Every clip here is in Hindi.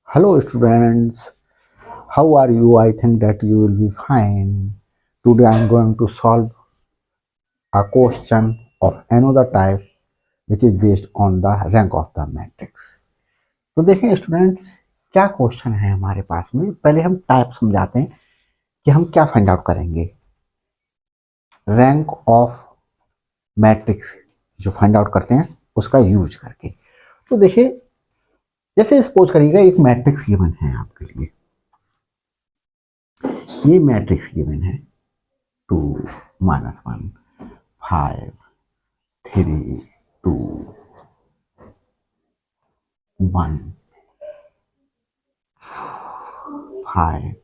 Hello students, how are you? I think that you will be fine. Today I am going to solve a question of another type which is based on the rank of the matrix. तो देखें स्टूडेंट्स, क्या क्वेश्चन है हमारे पास में। पहले हम टाइप समझाते हैं कि हम क्या फाइंड आउट करेंगे रैंक ऑफ मैट्रिक्स जो फाइंड आउट करते हैं उसका यूज करके। तो देखिए, जैसे सपोज करिएगा एक मैट्रिक्स गिवन है आपके लिए, ये मैट्रिक्स गिवन है 2 -1 5 3 2 1 5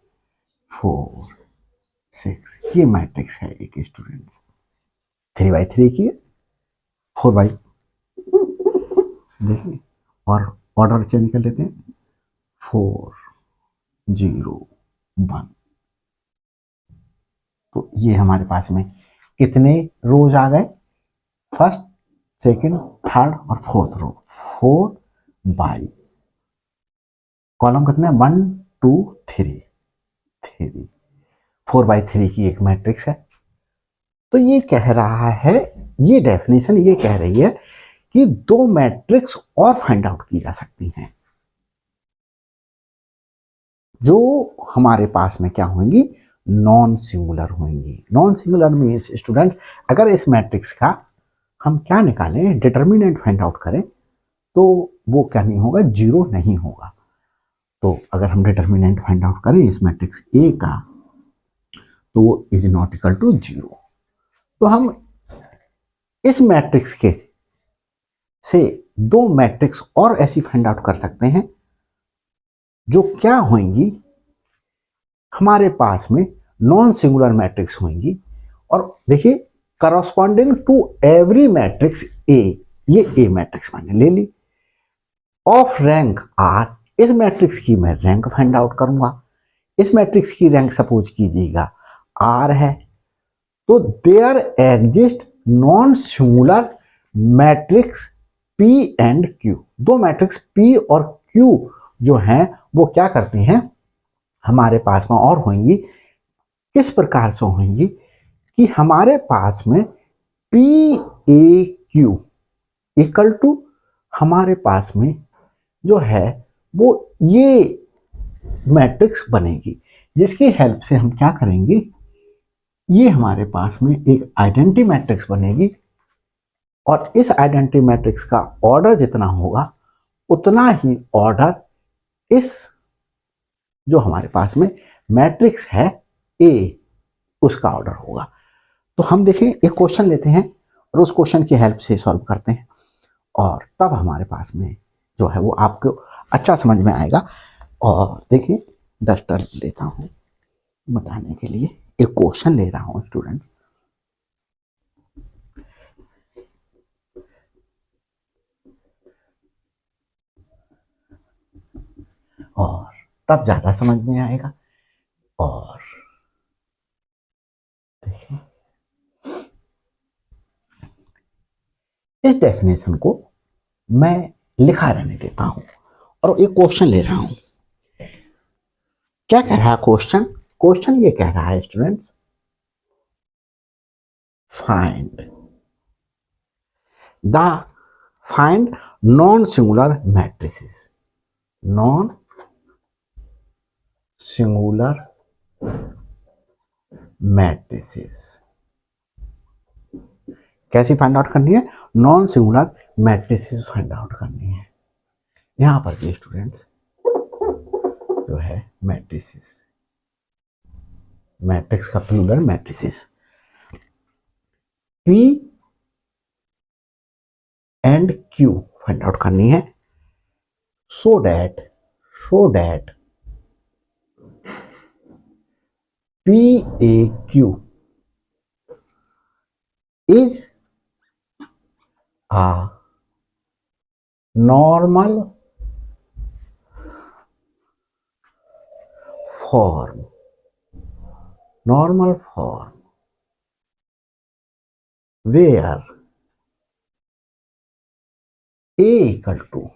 4 6। ये मैट्रिक्स है एक स्टूडेंट्स, 3 by 3 की 4 by, देखिए, और ऑर्डर चेंज कर लेते हैं 4 0 1। तो ये हमारे पास में कितने रोज आ गए, फर्स्ट सेकंड थर्ड और फोर्थ रो, 4 बाई कॉलम कितने 1 2 3 3 4 by 3 की एक मैट्रिक्स है। तो ये कह रहा है, ये डेफिनेशन ये कह रही है कि दो मैट्रिक्स और फाइंड आउट की जा सकती हैं जो हमारे पास में क्या होंगी, नॉन सिंगुलर होंगी। नॉन सिंगुलर मीन्स स्टूडेंट्स, अगर इस मैट्रिक्स का हम क्या निकालें, डिटर्मिनेंट फाइंड आउट करें, तो वो क्या नहीं होगा, जीरो नहीं होगा। तो अगर हम डिटर्मिनेंट फाइंड आउट करें इस मैट्रिक्स ए का, तो वो is not equal to zero. तो हम इस मैट्रिक्स के से दो मैट्रिक्स और ऐसी फाइंड आउट कर सकते हैं जो क्या होंगी, हमारे पास में नॉन सिंगुलर मैट्रिक्स होंगी। और देखिए, corresponding to every matrix a, ये ए मैट्रिक्स मैंने ले ली, ऑफ रैंक आर, इस मैट्रिक्स की मैं रैंक फाइंड आउट करूंगा। इस मैट्रिक्स की रैंक सपोज कीजिएगा आर है, तो there exist non singular matrix p and q. दो मैट्रिक्स पी और क्यू जो हैं वो क्या करती हैं, हमारे पास में और होंगी। किस प्रकार से होंगी कि हमारे पास में p a q equal to हमारे पास में जो है वो ये मैट्रिक्स बनेगी, जिसकी हेल्प से हम क्या करेंगे, ये हमारे पास में एक आइडेंटिटी मैट्रिक्स बनेगी। और इस आइडेंटिटी मैट्रिक्स का ऑर्डर जितना होगा उतना ही ऑर्डर इस जो हमारे पास में मैट्रिक्स है ए, उसका ऑर्डर होगा। तो हम देखें, एक क्वेश्चन लेते हैं और उस क्वेश्चन की हेल्प से सॉल्व करते हैं, और तब हमारे पास में जो है वो आपको अच्छा समझ में आएगा। और देखिए, डस्टर लेता हूँ बताने के लिए, एक क्वेश्चन ले रहा हूँ स्टूडेंट्स। और तब ज्यादा समझ में आएगा। और देखिए, इस डेफिनेशन को मैं लिखा रहने देता हूं और एक क्वेश्चन ले रहा हूं। क्या कह रहा है क्वेश्चन, क्वेश्चन ये कह रहा है students, find the find non singular matrices, non singular matrices. कैसी फाइंड आउट करनी है, non singular matrices find out करनी है। यहां पर भी स्टूडेंट्स जो है मैट्रिसेस, मैट्रिक्स का plural matrices, p and q find out करनी है, so that PAQ is a normal form, where A equal to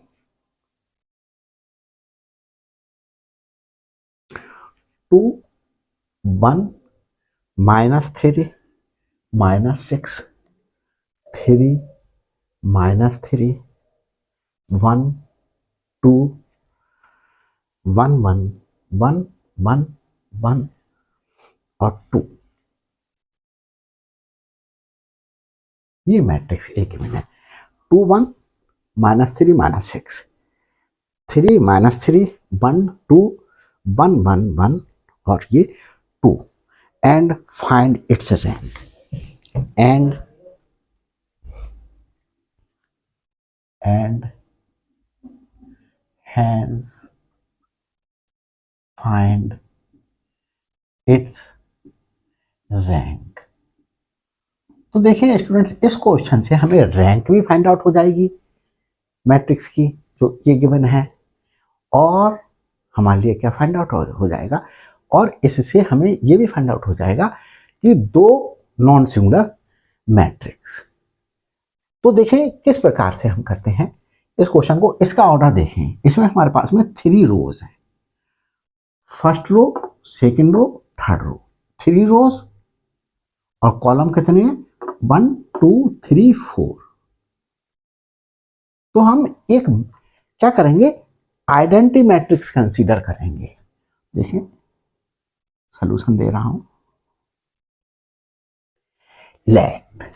2 1 -3 -6 3 -3 1 2 1 1 1 1 1 और 2। ये मैट्रिक्स ए गिवन है। 2 1 -3 -6 3 -3 1 2 1 1 1 और ये 2 and find its rank and hence find its rank. तो देखिए स्टूडेंट्स, इस क्वेश्चन से हमें रैंक भी फाइंड आउट हो जाएगी मैट्रिक्स की जो ये गिवन है, और हमारे लिए क्या फाइंड आउट हो जाएगा, और इससे हमें ये भी फाइंड आउट हो जाएगा कि दो नॉन सिंगुलर मैट्रिक्स। तो देखें किस प्रकार से हम करते हैं इस क्वेश्चन को। इसका ऑर्डर देखें, इसमें हमारे पास में 3 रोज हैं, first row, second row, third row, 3 rows, और कॉलम कितने हैं, 1 2 3 4। तो हम एक क्या करेंगे, आइडेंटिटी मैट्रिक्स कंसीडर करेंगे। देखिए सॉल्यूशन दे रहा हूं। लेट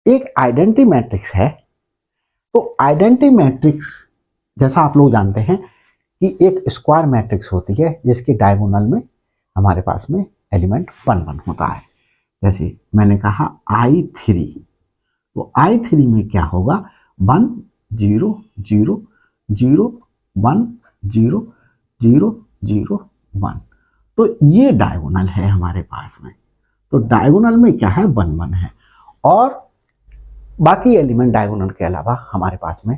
एक आइडेंटिटी मैट्रिक्स है, तो आइडेंटिटी मैट्रिक्स जैसा आप लोग जानते हैं कि एक स्क्वायर मैट्रिक्स होती है जिसके डायगोनल में हमारे पास में एलिमेंट 1 1 होता है। जैसे मैंने कहा I3, तो I3 में क्या होगा, 1 0 0 0 1 0 0 0 1। तो ये डायगोनल है हमारे पास में, तो डायगोनल में क्या है, 1 1 है, और बाकी एलिमेंट डायगोनल के अलावा हमारे पास में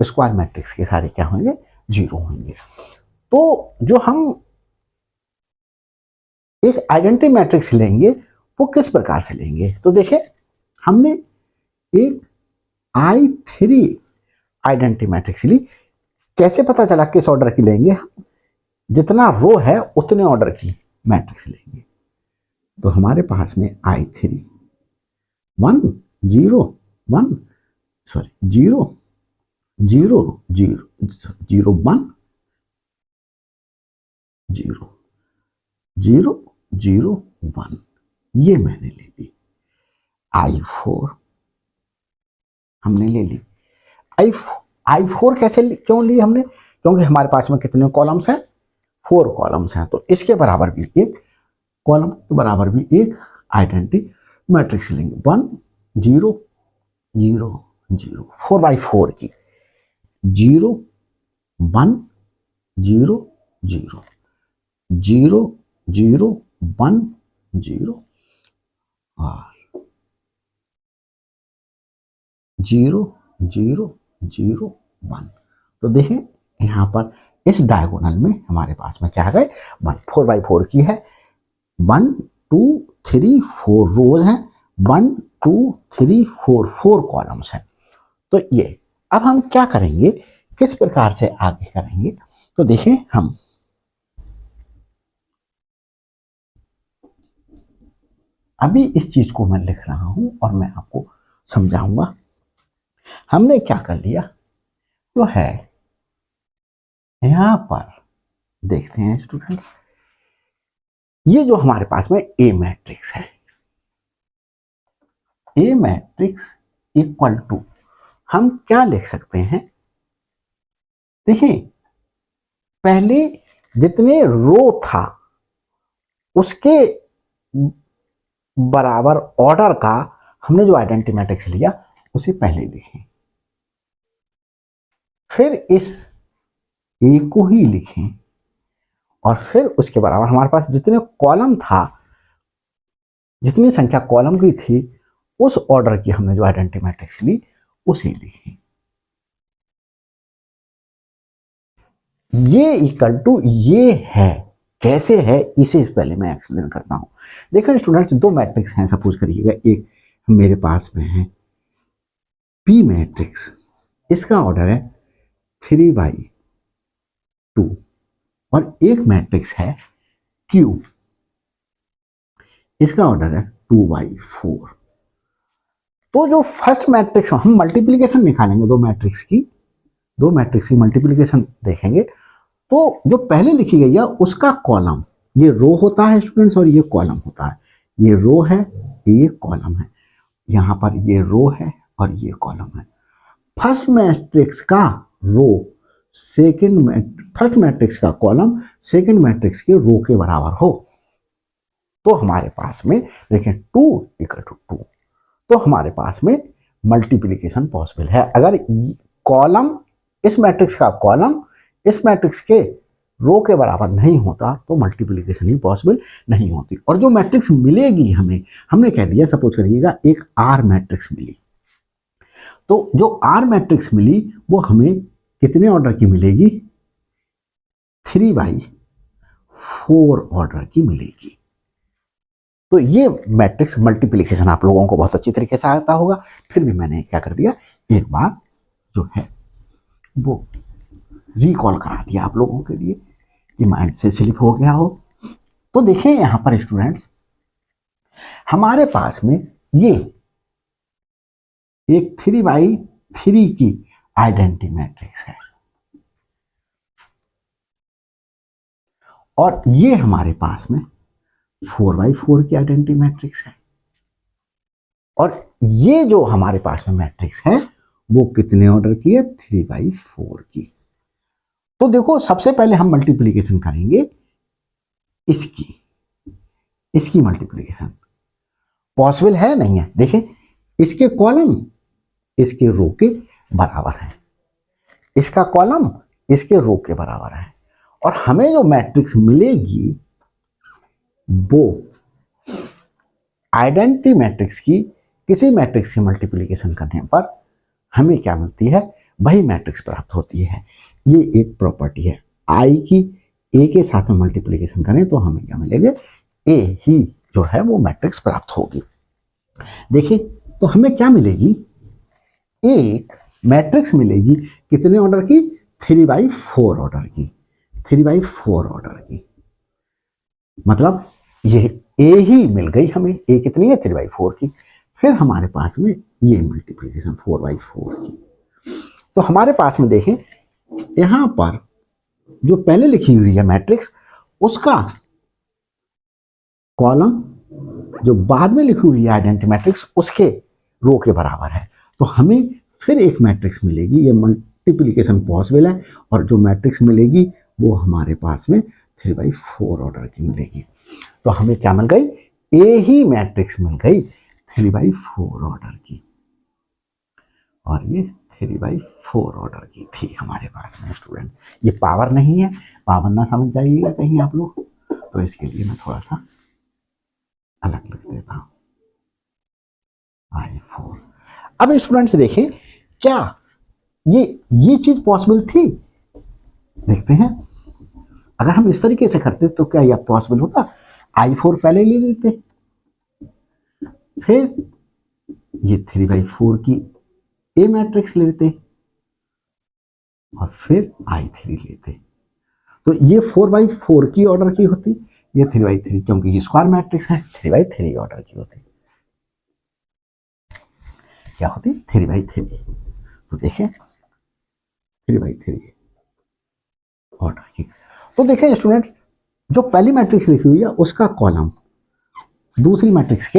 स्क्वायर मैट्रिक्स के सारे क्या होंगे, 0 होंगे। तो जो हम एक आइडेंटिटी मैट्रिक्स लेंगे वो किस प्रकार से लेंगे, तो देखिए हमने एक I3 आइडेंटिटी मैट्रिक्स ली। कैसे पता चला किस ऑर्डर की लेंगे, जितना रो है उतने ऑर्डर की मैट्रिक्स लेंगे। तो हमारे पास में I3 1 0 1 सॉरी 0 0 0 0 1 0 0 0 1, ये मैंने ले ली। I4 हमने ले ली। I4 कैसे क्यों ली हमने, क्योंकि हमारे पास में कितने कॉलम्स हैं, 4 कॉलम्स हैं, तो इसके बराबर भी एक कॉलम के बराबर भी एक आइडेंटिटी मैट्रिक्स लेंगे। 1 0 0 0 4x4 की 0 1 0 0 0 0 1 0 और 0 0 0 1। तो देखें यहाँ पर इस डायगोनल में हमारे पास में क्या आ गए, 1 4x4 की है, 1 2 3 4 रोज हैं, 1 2 3 4 4 कॉलम्स हैं। तो ये अब हम क्या करेंगे, किस प्रकार से आगे करेंगे, तो देखें हम अभी इस चीज को मैं लिख रहा हूं और मैं आपको समझाऊंगा। हमने क्या कर लिया, जो है यहां पर देखते हैं स्टूडेंट्स, ये जो हमारे पास में ए मैट्रिक्स है, ए मैट्रिक्स इक्वल टू हम क्या लिख सकते हैं, देखिए पहले जितने रो था उसके बराबर ऑर्डर का हमने जो आइडेंटिटी मैट्रिक्स लिया उसे पहले लिखें, फिर इस ए को ही लिखें, और फिर उसके बराबर हमारे पास जितने कॉलम था, जितनी संख्या कॉलम की थी उस ऑर्डर की हमने जो आइडेंटिटी मैट्रिक्स ली उसे लिखें। ये इक्वल टू ये है, कैसे है इसे पहले मैं एक्सप्लेन करता हूं। देखो स्टूडेंट्स, दो मैट्रिक्स हैं, सपोज करिएगा एक मेरे पास में है पी मैट्रिक्स, इसका ऑर्डर है 3/2 और एक मैट्रिक्स है Q, इसका ऑर्डर है 2/4। तो जो फर्स्ट मैट्रिक्स हम मल्टीप्लीकेशन निकालेंगे दो मैट्रिक्स की मल्टीप्लीकेशन देखेंगे, तो जो पहले लिखी गई है उसका कॉलम, ये रो होता है स्टूडेंट्स और ये कॉलम होता है। ये रो है, ये कॉलम है, यहां पर ये रो है और ये कॉलम है। फर्स्ट मैट्रिक्स का रो फर्स्ट मैट्रिक्स का कॉलम सेकंड मैट्रिक्स के रो के बराबर हो, तो हमारे पास में देखें 2 = 2, तो हमारे पास में मल्टीप्लिकेशन पॉसिबल है। अगर कॉलम, इस मैट्रिक्स का कॉलम इस मैट्रिक्स के रो के बराबर नहीं होता तो मल्टीप्लिकेशन ही पॉसिबल नहीं होती। और जो मैट्रिक्स मिलेगी हमें, हमने कह दिया सपोज करिएगा एक आर मैट्रिक्स मिली, तो जो आर मैट्रिक्स मिली वो हमें कितने ऑर्डर की मिलेगी? 3/4 ऑर्डर की मिलेगी। तो ये मैट्रिक्स मल्टीप्लिकेशन आप लोगों को बहुत अच्छी तरीके से आता होगा, फिर भी मैंने क्या कर दिया, एक बार जो है वो रिकॉल करा दिया आप लोगों के लिए कि माइंड से स्लिप हो गया हो। तो देखिए यहां पर स्टूडेंट्स, हमारे पास में ये एक 3/3 की आइडेंटिटी मैट्रिक्स है और ये हमारे पास में 4/4 की आइडेंटिटी मैट्रिक्स है। और ये जो हमारे पास में मैट्रिक्स है वो कितने ऑर्डर की है? 3/4 की। तो देखो सबसे पहले हम मल्टीप्लिकेशन करेंगे इसकी मल्टीप्लिकेशन पॉसिबल है नहीं है? देखिए इसके कॉलम इसके रो के बराबर है, इसका कॉलम इसके रो के बराबर है, और हमें जो मैट्रिक्स मिलेगी वो आइडेंटिटी मैट्रिक्स की किसी मैट्रिक्स से मल्टीप्लिकेशन करने पर हमें क्या मिलती है? वही मैट्रिक्स प्राप्त होती है। ये एक प्रॉपर्टी है, आई की ए के साथ में मल्टीप्लिकेशन करें तो हमें क्या मिलेगा? ए ही जो है वो मैट्रिक्स प्राप्त होगी। देखिए तो हमें क्या मिलेगी? एक मैट्रिक्स मिलेगी कितने ऑर्डर की? 3/4 ऑर्डर की, 3/4 ऑर्डर की। मतलब ये ए ही मिल गई हमें, ए कितनी है? 3/4 की। फिर हमारे पास में ये मल्टीप्लिकेशन 4/4 की। तो हमारे पास में देखें यहां पर जो पहले लिखी हुई है मैट्रिक्स, उसका कॉलम जो बाद में लिखी हुई है आइडेंटिटी मैट्रिक्स उसके रो के बराबर है। तो हमें फिर एक मैट्रिक्स मिलेगी, ये मल्टीप्लिकेशन पॉसिबल है, और जो मैट्रिक्स मिलेगी वो हमारे पास में 3/4 ऑर्डर की मिलेगी। तो हमें क्या मिल गई? ए ही मैट्रिक्स मिल गई 3/4 ऑर्डर की, और ये 3/4 ऑर्डर की थी हमारे पास में स्टूडेंट। ये पावर नहीं है, पावर ना समझ जाइएगा कहीं आप लोग, तो इसके लिए मैं थोड़ा सा अलग लिख देता हूं, I4। अब स्टूडेंट्स देखिए क्या ये चीज पॉसिबल थी? देखते हैं, अगर हम इस तरीके से करते तो क्या यह पॉसिबल होता? I4 पहले ले लेते, फिर ये 3/4 की ए मैट्रिक्स लेते और फिर I3 लेते, तो ये 4/4 की ऑर्डर की होती, ये 3/3 क्योंकि ये स्क्वायर मैट्रिक्स है 3/3 ऑर्डर की होती। क्या होती? 3/3। तो देखें 3/3 ऑर्डर की। तो देखें स्टूडेंट्स, जो पहली मैट्रिक्स लिखी हुई है उसका कॉलम दूसरी मैट्रिक्स के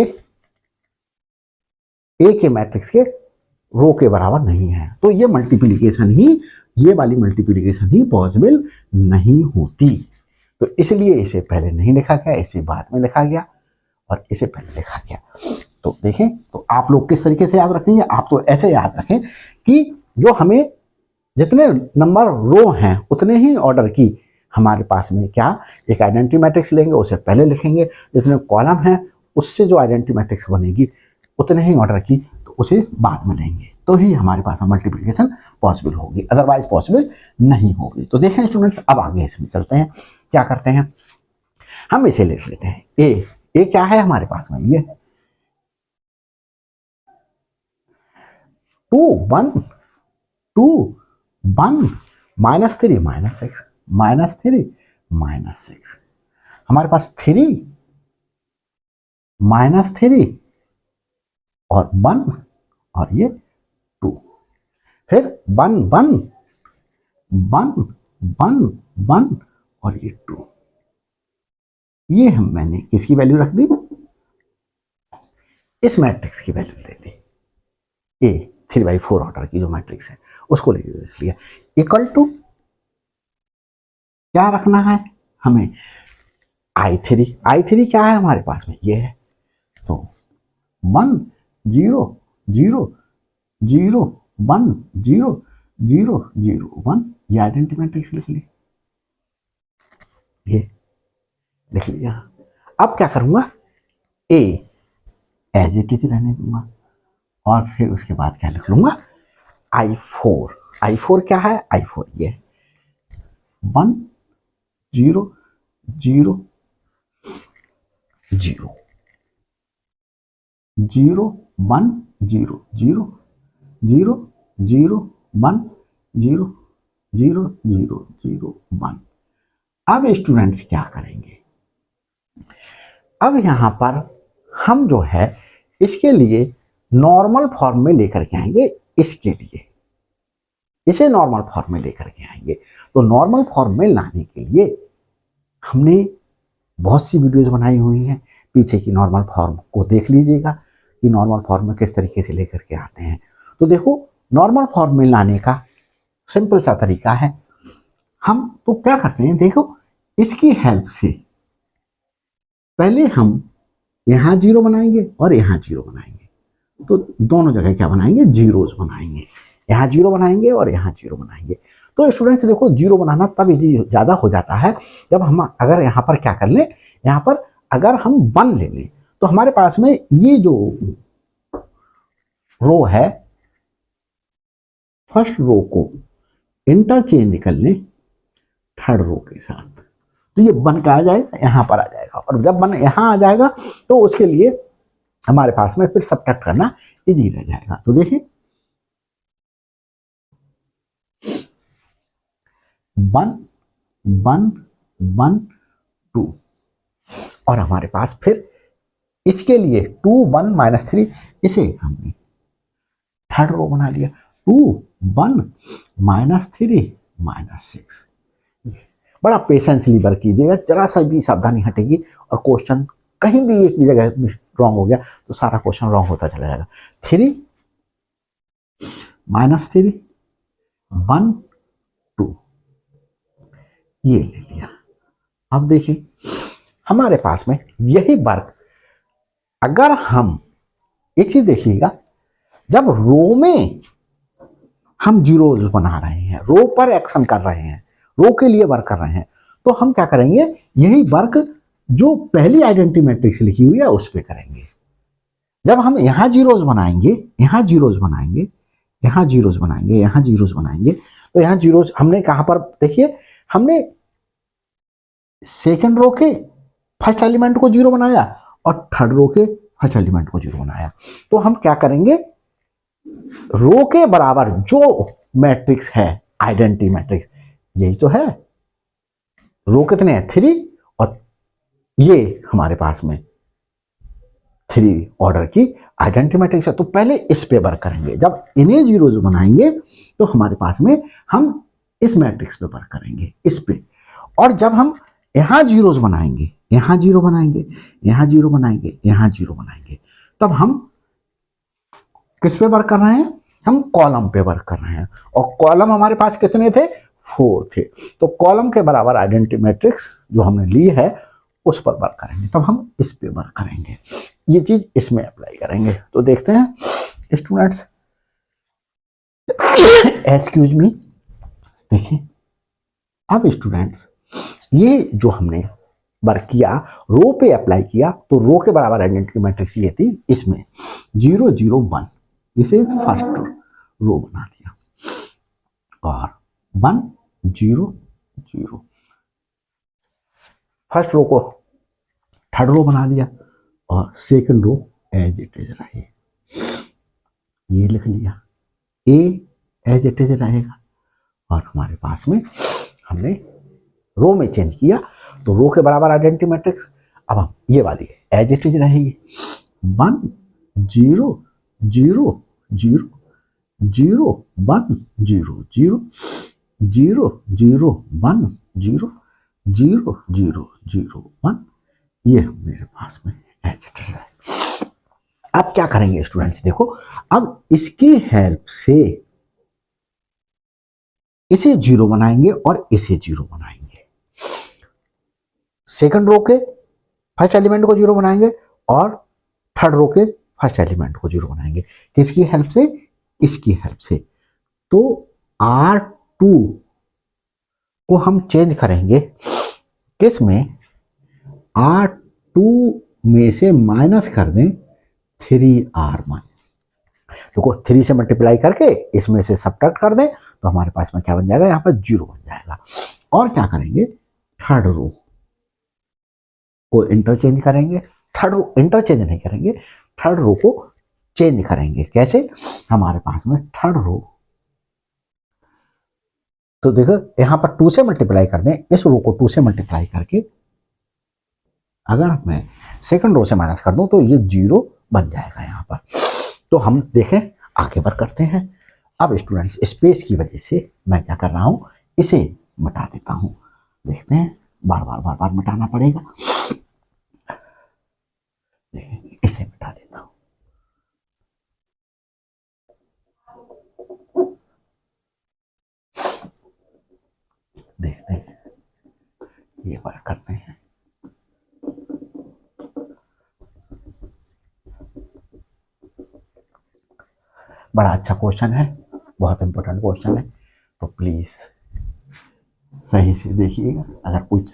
ए के मैट्रिक्स के रो के बराबर नहीं है, तो ये मल्टीप्लिकेशन ही, ये वाली मल्टीप्लिकेशन ही पॉसिबल नहीं होती। तो इसलिए इसे पहले नहीं लिखा गया, इसे बाद में लिखा गया और इसे पहले लिखा गया। तो देखें, तो आप लोग किस तरीके से याद रखेंगे? आप तो ऐसे याद रखें कि जो हमें जितने नंबर रो हैं उतने ही ऑर्डर की हमारे पास में क्या एक आइडेंटिटी मैट्रिक्स लेंगे, उसे पहले लिखेंगे, जितने कॉलम हैं उससे जो आइडेंटिटी मैट्रिक्स बनेगी उतने ही ऑर्डर की तो उसे बाद में लेंगे, तो ही हमारे पास मल्टीप्लिकेशन पॉसिबल होगी, अदरवाइज पॉसिबल नहीं होगी। तो देखें स्टूडेंट्स, अब आगे इसमें चलते हैं। क्या करते हैं, हम इसे लिख लेते हैं ए क्या है हमारे पास में? ये 2 1 2 1 -3 -6 -3 -6, हमारे पास 3 -3 और 1 और ये 2, फिर 1 1 1 1 1 और ये 2। ये मैंने किसकी वैल्यू रख दी, इस मैट्रिक्स की वैल्यू ले ली, ए 3/4 ऑर्डर की जो मैट्रिक्स है उसको ले लिया। इक्वल टू क्या रखना है हमें, I3 क्या है हमारे पास में, ये है, तो 1 0 0 0 1 0 0 0 1, ये आइडेंटिटी मैट्रिक्स लिख ली, ये लिख लिया। अब क्या करूंगा, ए एज इट इज रहने दूंगा और फिर उसके बाद क्या लिख लूंगा, I4 क्या है, I4 ये 1 0 0 0 0 1 0 0 0 0 1 0 0 0 0 1। अब स्टूडेंट्स क्या करेंगे, अब यहां पर हम जो है इसके लिए नॉर्मल फॉर्म में लेकर के आएंगे, इसके लिए इसे नॉर्मल फॉर्म में लेकर के आएंगे। तो नॉर्मल फॉर्म में लाने के लिए हमने बहुत सी वीडियोस बनाई हुई हैं, पीछे की नॉर्मल फॉर्म को देख लीजिएगा कि नॉर्मल फॉर्म में किस तरीके से लेकर के आते हैं। तो देखो नॉर्मल फॉर्म में लाने का सिंपल सा तरीका है, हम तो क्या करते हैं, देखो इसकी हेल्प से पहले हम यहाँ 0 बनाएंगे और यहाँ 0 बनाएंगे, तो दोनों जगह क्या बनाएंगे, जीरोस बनाएंगे, यहाँ 0 बनाएंगे और यहाँ 0 बनाएंगे। तो स्टूडेंट्स देखो 0 बनाना तब इजी ज़्यादा हो जाता है जब हम अगर यहाँ पर क्या कर लें, यहाँ पर अगर हम 1 ले लें तो हमारे पास में ये जो रो है, फर्स्ट रो को इंटरचेंज कर लें थर्ड रो के साथ, तो ये 1 का आ जाएगा, यहाँ पर आ जाएगा, और जब 1 यहाँ आ जाएगा तो उसके लिए हमारे पास में फिर सब्ट्रैक्ट करना इजी रह जाएगा। तो देखिए 1 1 1 2 और हमारे पास फिर इसके लिए 2 1 -3, इसे हमने थर्ड रो बना लिया, 2 1 -3 -6। बड़ा पेशेंसली वर्क कीजिएगा, जरा सा भी सावधानी हटेगी और क्वेश्चन कहीं भी एक भी जगह रॉन्ग हो गया तो सारा क्वेश्चन रॉन्ग होता चला जाएगा। 3 -3 1 2 ये ले लिया। अब देखिए हमारे पास में यही वर्क, अगर हम एक चीज देखिएगा, जब रो में हम जीरोज बना रहे हैं, रो पर एक्शन कर रहे हैं, रो के लिए वर्क कर रहे हैं, तो हम क्या करेंगे, यही वर्क जो पहली आइडेंटिटी मैट्रिक्स लिखी हुई है उस पर करेंगे। जब हम यहाँ जीरोज बनाएंगे, यहाँ जीरोज बनाएंगे, यहाँ जीरोज बनाएंगे, यहाँ जीरोज बनाएंगे, तो यहाँ जीरोज हमने कहां पर, देखिए हमने सेकेंड रो के फर्स्ट एलिमेंट को 0 बनाया और थर्ड रो के फर्स्ट एलिमेंट को 0 बनाया। तो हम क्या करेंगे, रो के बराबर जो मैट्रिक्स है आइडेंटिटी मैट्रिक्स, यही तो है, रो कितने हैं 3 और ये हमारे पास में 3 ऑर्डर की आइडेंटिटी मैट्रिक्स है। तो पहले इस पे वर्क करेंगे, जब इन्हें जीरोज बनाएंगे तो हमारे पास में हम इस मैट्रिक्स पे वर्क करेंगे, इस पे, और जब हम यहाँ जीरोज बनाएंगे, यहाँ 0 बनाएंगे, यहाँ 0 बनाएंगे, यहाँ 0 बनाएंगे, तब हम किस पे वर्क कर रहे हैं, हम कॉलम पे वर्क कर रहे हैं, और कॉलम हमारे पास कितने थे, 4 थे। तो कॉलम के बराबर आइडेंटिटी मैट्रिक्स जो हमने ली है उस पर वर्क करेंगे, तब हम इस पे वर्क करेंगे, ये चीज इसमें अप्लाई करेंगे। तो देखते हैं स्टूडेंट्स, एक्सक्यूज मी, देखिए अब स्टूडेंट्स ये जो हमने वर्क किया, रो पे अप्लाई किया, तो रो के बराबर आइडेंटिटी मैट्रिक्स ये थी, इसमें 0 0 1, इसे फर्स्ट रो बना दिया, और 1 0 0 फर्स्ट रो को थर्ड रो बना दिया, और second row as it is रही, ये लिख लिया, ए एज इट इज रहेगा और हमारे पास में हमने रो में चेंज किया तो रो के बराबर आइडेंटिटी मैट्रिक्स। अब हम ये वाली एज इट इज रहेगी 1 0 0 0 0 1 0 0 0 0 1 0 0 0 0 1। ये मेरे पास में एज इट इज है। अब क्या करेंगे स्टूडेंट्स, देखो अब इसकी हेल्प से इसे 0 बनाएंगे और इसे 0 बनाएंगे। सेकंड रो के फर्स्ट एलिमेंट को 0 बनाएंगे और थर्ड रो के फर्स्ट एलिमेंट को 0 बनाएंगे। किसकी हेल्प से? इसकी हेल्प से। तो R2 को हम चेंज करेंगे किस में? R2 में से माइनस कर दें 3R1। देखो 3 से मल्टीप्लाई करके इसमें से सब्ट्रैक्ट कर दें तो हमारे पास में क्या बन जाएगा? यहाँ पर 0 बन जाएगा। और क्या करेंगे? थर्ड रो को इंटरचेंज करेंगे। थर्ड रो इंटरचेंज नहीं करेंगे, थर्ड रो को चेंज करेंगे। कैसे? हमारे पास में थर्ड रो, तो देखो यहां पर 2 से मल्टीप्लाई कर दें, इस रो को 2 से मल्टीप्लाई करके अगर मैं सेकंड रो से माइनस कर दूं तो ये 0 बन जाएगा यहां पर। तो हम देखें आगे बढ़ करते हैं। अब स्टूडेंट्स स्पेस की वजह से मैं क्या कर रहा हूं, इसे मिटा देता हूं। देखते हैं, बार बार मिटाना पड़ेगा। देखें, इसे मिटा देता हूं। देखते हैं, ये वर्क करते हैं। बड़ा अच्छा क्वेश्चन है, बहुत इंपॉर्टेंट क्वेश्चन है, तो प्लीज सही से देखिएगा। अगर कुछ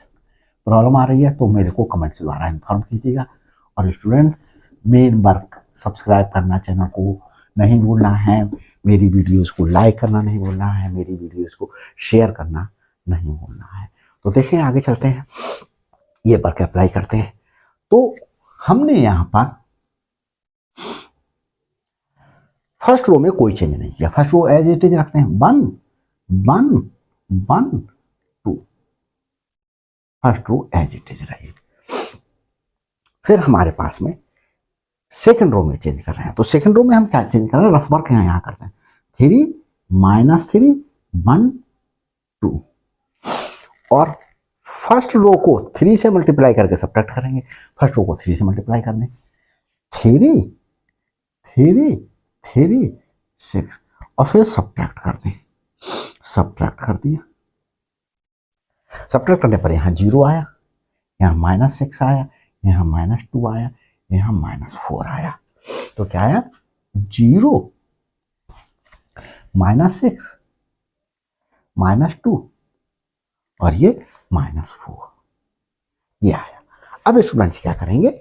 प्रॉब्लम आ रही है तो मेरे को कमेंट्स द्वारा इन्फॉर्म कीजिएगा। और स्टूडेंट्स मेन वर्क सब्सक्राइब करना चैनल को नहीं भूलना है, मेरी वीडियोस को लाइक करना नहीं भूलना है, मेरी वीडियोस को शेयर करना नहीं भूलना है। तो देखें आगे चलते हैं, ये वर्क अप्लाई करते हैं। तो हमने यहाँ पर फर्स्ट रो में कोई चेंज नहीं किया, first row as it is रखते हैं 1 1 1 2, first row as it is रही। फिर हमारे पास में सेकंड रो में चेंज कर रहे हैं, तो सेकंड रो में हम क्या चेंज कर रहे हैं? रफ वर्क यहाँ करते हैं 3 -3 1 2, और फर्स्ट रो को 3 से मल्टीप्लाई करके सब्ट्रैक्ट करेंगे। फर्स्ट रो को 3 से मल्टीप्लाई कर दें, 3 3 3 6, और फिर सब्ट्रैक्ट कर दें। सब्ट्रैक्ट कर दिया, सब्ट्रैक्ट करने पर यहाँ 0 आया, यहाँ -6 आया, यहाँ -2 आया, यहाँ -4 आया। तो क्या आया? 0 -6 -2 और ये -4, ये आया। अब स्टूडेंट्स क्या करेंगे?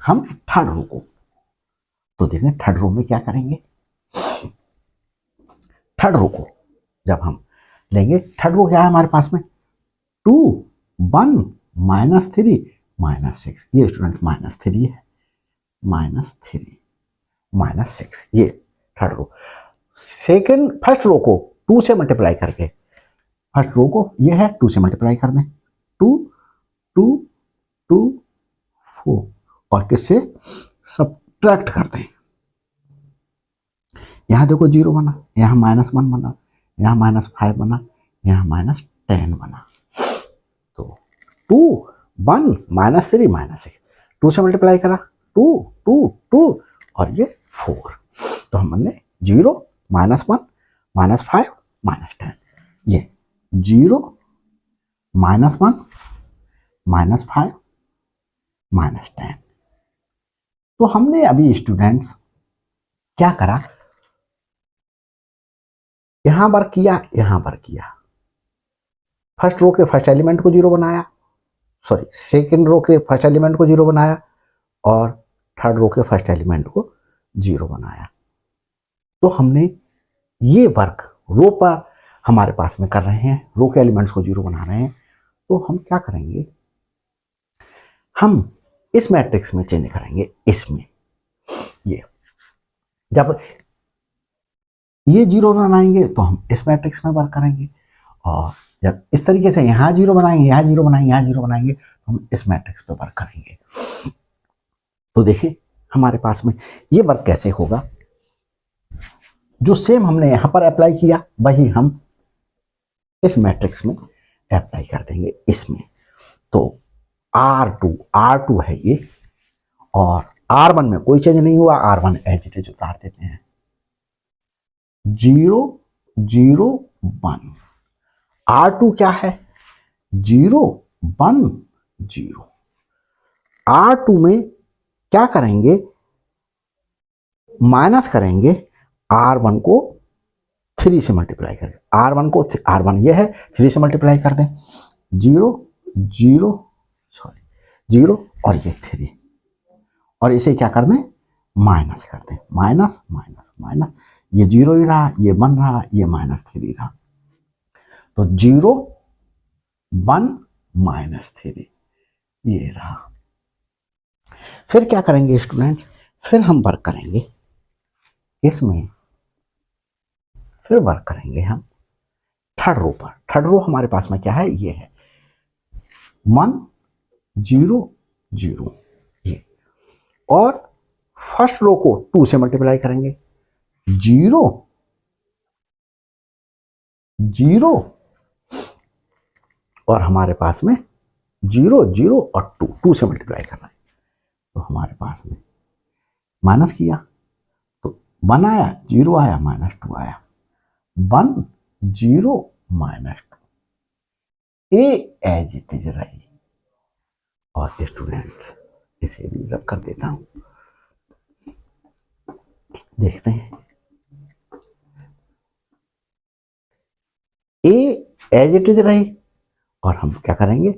हम थर्ड रो को, तो देखें थर्ड रो में क्या करेंगे? थर्ड रो को जब हम लेंगे, थर्ड रो क्या है हमारे पास में? 2 1 -3 -6, ये स्टूडेंट्स -3 है, -3 -6, ये third row. Second first row को 2 से मल्टीप्लाई करके, फर्स्ट रो को ये है 2 से मल्टीप्लाई कर दें, 2 2 2 4, और किससे? सब्ट्रैक्ट कर दें। यहां देखो 0 बना, यहां -1 बना, यहां -5 बना, यहां -10 बना। तो 2 1 -3 -6, 2 से मल्टीप्लाई करा 2 2 2, और ये 4। तो हमने 0 -1 -5 -10, ये 0 -1 -5 -10। तो हमने अभी स्टूडेंट्स क्या करा? यहां पर किया, यहां पर किया, फर्स्ट रो के फर्स्ट एलिमेंट को 0 बनाया, सॉरी सेकंड रो के फर्स्ट एलिमेंट को 0 बनाया, और थर्ड रो के फर्स्ट एलिमेंट को 0 बनाया। तो हमने ये वर्क रो पर हमारे पास में कर रहे हैं, रो के एलिमेंट्स को 0 बना रहे हैं। तो हम क्या करेंगे? हम इस मैट्रिक्स में चेंज करेंगे, इसमें ये जब ये 0 बनाएंगे तो हम इस मैट्रिक्स में वर्क करेंगे, और जब इस तरीके से यहाँ जीरो बनाएंगे, यहाँ जीरो बनाएंगे, यहाँ जीरो बनाएंगे, तो हम इस मैट्रिक्स पे वर्क करेंगे। तो देखिए हमारे पास में ये वर्क कैसे होगा, जो सेम हमने यहाँ पर अप्लाई किया वही हम इस मैट्रिक्स में अप्लाई कर देंगे इसमें। तो R2 है ये, और R1 में कोई चेंज नहीं हुआ, R1 एज इट इज उतार देते हैं, 0 0 1। R2 क्या है, 0 1 0। R2 में क्या करेंगे, माइनस करेंगे R1 को 3 से मल्टीप्लाई करेंगे, R1 ये है, 3 से मल्टीप्लाई कर दें, 0 0 और ये 3, और इसे क्या कर दें, माइनस कर दें, माइनस माइनस माइनस, ये 0 ही रहा, ये 1 रहा, ये -3 रहा, तो 0 1 -3 ये रहा। फिर क्या करेंगे स्टूडेंट्स, फिर हम वर्क करेंगे इसमें, फिर वर्क करेंगे हम थर्ड रो पर। थर्ड रो हमारे पास में क्या है, ये है 1 0 0 ये, और फर्स्ट रो को 2 से मल्टीप्लाई करेंगे, 0 0 और हमारे पास में 0 0 और 2 से मल्टीप्लाई करना है, तो हमारे पास में माइनस किया तो 1 आया, 0 आया, -2 आया, 1 0 -2, ए एज इट इज रही। और स्टूडेंट्स इसे भी रब कर देता हूं, देखते हैं, ए एज इट इज रही, और हम क्या करेंगे,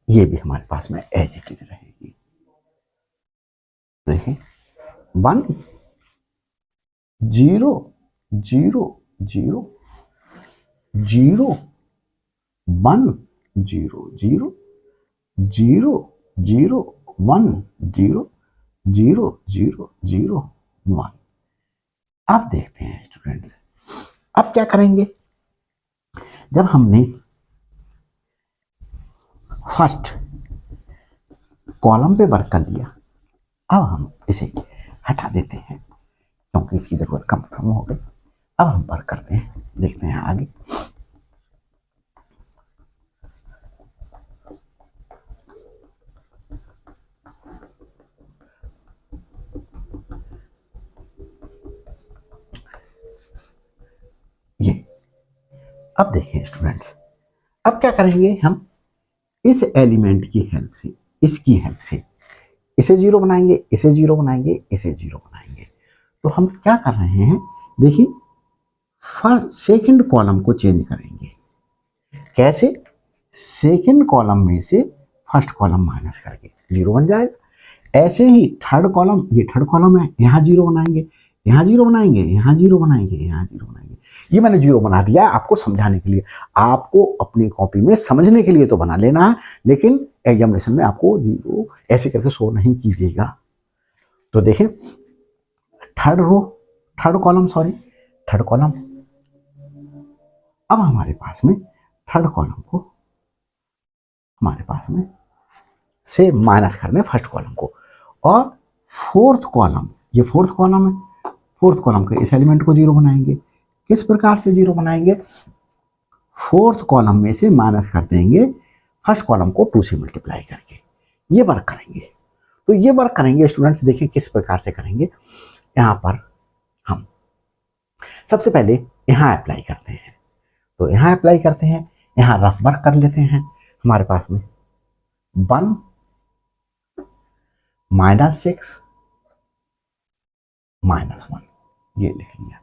ये भी हमारे पास में एज इट इज रहेगी। देखें 1 0 0 0 0 1 0 0 0 0 1 0 0 0 0 1। अब देखते हैं स्टूडेंट्स, अब क्या करेंगे, जब हमने फर्स्ट कॉलम पे वर्क कर लिया, अब हम इसे हटा देते हैं क्योंकि इसकी जरूरत कम हो गई। अब हम वर्क करते हैं, देखते हैं आगे। ये अब देखें स्टूडेंट्स, अब क्या करेंगे हम, इस एलिमेंट की हेल्प से, इसकी हेल्प से इसे 0 बनाएंगे, इसे 0 बनाएंगे, इसे 0 बनाएंगे। तो हम क्या कर रहे हैं, देखिए सेकंड कॉलम को चेंज करेंगे, कैसे, सेकंड कॉलम में से फर्स्ट कॉलम माइनस करके 0 बन जाएगा। ऐसे ही थर्ड कॉलम, ये थर्ड कॉलम है, यहाँ 0 बनाएंगे, यहाँ 0 बनाएंगे, यहाँ 0 बनाएंगे, यहाँ 0 बनाएंगे। ये मैंने 0 बना दिया आपको समझाने के लिए, आपको अपनी कॉपी में समझने के लिए तो बना लेना है, लेकिन एग्जामिनेशन में आपको 0 ऐसे करके शो नहीं कीजिएगा। तो देखें थर्ड कॉलम, अब हमारे पास में थर्ड कॉलम को हमारे पास में से माइनस कर दें फर्स्ट कॉलम को, और फोर्थ कॉलम, ये फोर्थ कॉलम है, फोर्थ कॉलम के इस एलिमेंट को 0 बनाएंगे। किस प्रकार से 0 बनाएंगे, फोर्थ कॉलम में से माइनस कर देंगे फर्स्ट कॉलम को 2 से मल्टीप्लाई करके, ये वर्क करेंगे। तो ये वर्क करेंगे स्टूडेंट्स, देखिए किस प्रकार से करेंगे। यहाँ पर हम सबसे पहले यहाँ अप्लाई करते हैं, तो यहाँ अप्लाई करते हैं, यहाँ रफ वर्क कर लेते हैं। हमारे पास में 1 -6 -1 ये लिख लिया,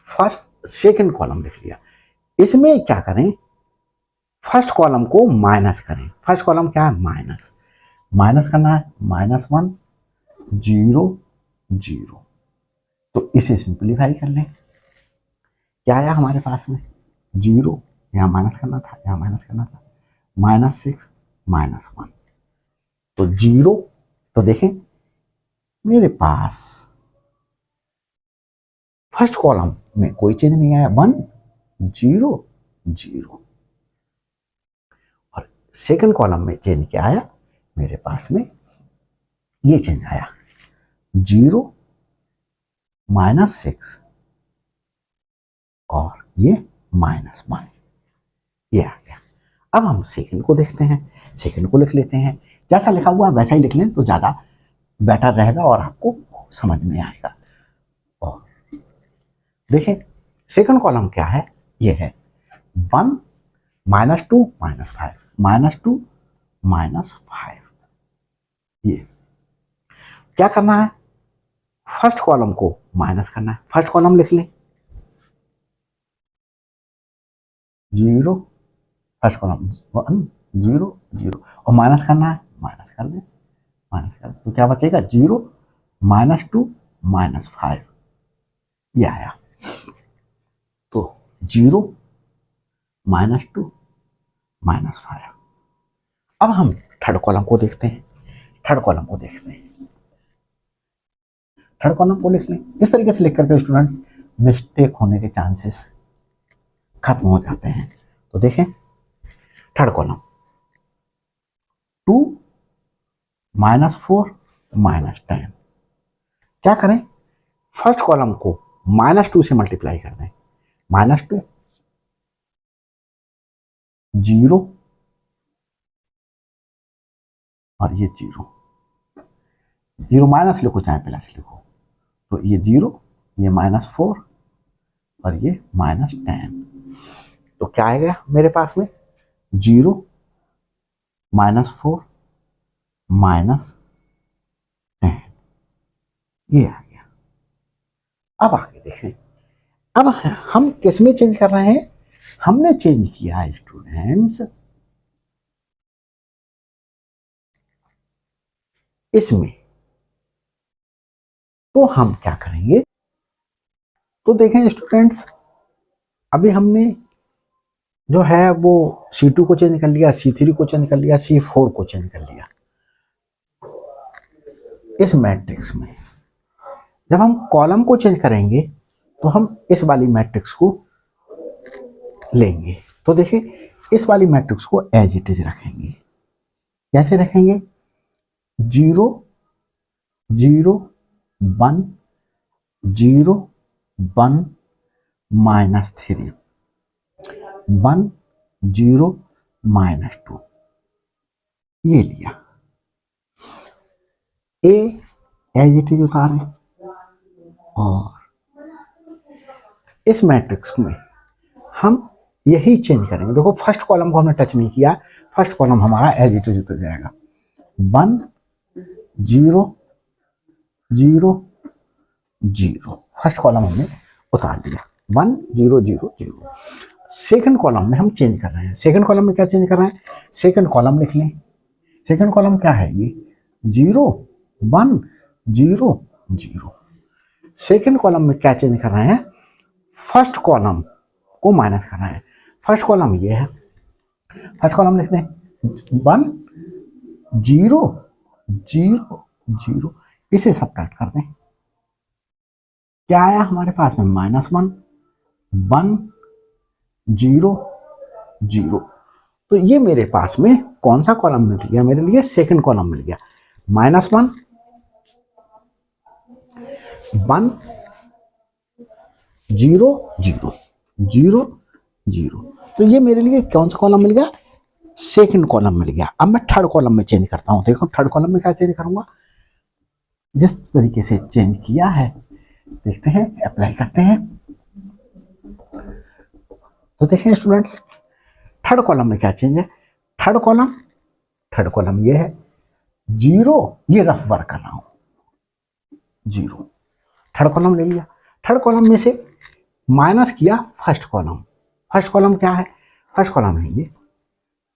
फर्स्ट सेकंड कॉलम लिख लिया। इसमें क्या करें, फर्स्ट कॉलम को माइनस करें, फर्स्ट कॉलम क्या है, माइनस करना है, -1 0 0। तो इसे सिंप्लीफाई कर लें, क्या आया हमारे पास में, 0, यहाँ माइनस करना था, यहाँ माइनस करना था, -6 -1, तो 0। तो देखें मेरे पास फर्स्ट कॉलम में कोई चेंज नहीं आया, 1 0 0, सेकंड कॉलम में चेंज क्या आया मेरे पास में, ये चेंज आया 0 -6 और ये -1, ये आ गया। अब हम सेकंड को देखते हैं, सेकंड को लिख लेते हैं, जैसा लिखा हुआ है वैसा ही लिख लें तो ज़्यादा बेटर रहेगा और आपको समझ में आएगा। और देखें सेकंड कॉलम क्या है, ये है 1 -2 -5 -2 -5। ये क्या करना है, फर्स्ट कॉलम को माइनस करना है, फर्स्ट कॉलम लिख लें 0, फर्स्ट कॉलम 1 0 0 और माइनस करना है, माइनस कर दें, माइनस कर तो क्या बचेगा 0 -2 -5, ये आया। तो 0 -2 -5। अब हम थर्ड कॉलम को देखते हैं, थर्ड कॉलम को देखते हैं, थर्ड कॉलम को लिख लें। इस तरीके से लिख करके स्टूडेंट्स मिस्टेक होने के चांसेस खत्म हो जाते हैं। तो देखें थर्ड कॉलम 2 -4 -10, क्या करें, फर्स्ट कॉलम को -2 से मल्टीप्लाई कर दें, -2 0 और ये 0 0 माइनस लिखो चाहे प्लस लिखो, तो ये 0 ये -4 और ये -10, तो क्या आएगा मेरे पास में 0 -4 -10, ये आ गया। अब आगे देखें, अब हम किस में चेंज कर रहे हैं, हमने चेंज किया है स्टूडेंट्स इसमें। तो हम क्या करेंगे, तो देखें स्टूडेंट्स अभी हमने जो है वो C2 को चेंज कर लिया, C3 को चेंज कर लिया, C4 को चेंज कर लिया। इस मैट्रिक्स में जब हम कॉलम को चेंज करेंगे तो हम इस वाली मैट्रिक्स को लेंगे। तो देखिए इस वाली मैट्रिक्स को एज इट इज रखेंगे, कैसे रखेंगे 0 0 1 0 1 -3 1 0 -2, ये लिया। ए एज इट इज उतारें और इस मैट्रिक्स में हम यही चेंज करेंगे। देखो फर्स्ट कॉलम को हमने टच नहीं किया, फर्स्ट कॉलम हमारा एज इट इज उतर जाएगा 1 0 0 0, फर्स्ट कॉलम हमने उतार दिया 1 0 0 0। सेकंड कॉलम में हम चेंज कर रहे हैं, सेकंड कॉलम में क्या चेंज कर रहे हैं, सेकंड कॉलम लिख लें, सेकंड कॉलम क्या है ये 0 1 0 0। सेकंड कॉलम में क्या चेंज कर रहे हैं, फर्स्ट कॉलम को माइनस कर रहे हैं, फर्स्ट कॉलम ये है, फर्स्ट कॉलम लिख दें 1 0 0 0, इसे सबट्रैक्ट कर दें, क्या आया हमारे पास में -1 1 0 0। तो ये मेरे पास में कौन सा कॉलम मिल गया, मेरे लिए सेकंड कॉलम मिल गया, -1 1 0 0 0 0। तो ये मेरे लिए कौन सा कॉलम मिल गया, सेकंड कॉलम मिल गया। अब मैं थर्ड कॉलम में चेंज करता हूं, देखो थर्ड कॉलम में क्या चेंज करूंगा, जिस तरीके से चेंज किया है देखते हैं, अप्लाई करते हैं। तो देखें स्टूडेंट्स थर्ड कॉलम में क्या चेंज है, थर्ड कॉलम ये है 0, ये रफ वर्क कर रहा हूं 0, थर्ड कॉलम ले लिया, थर्ड कॉलम में से माइनस किया फर्स्ट कॉलम, फर्स्ट कॉलम क्या है, फर्स्ट कॉलम है ये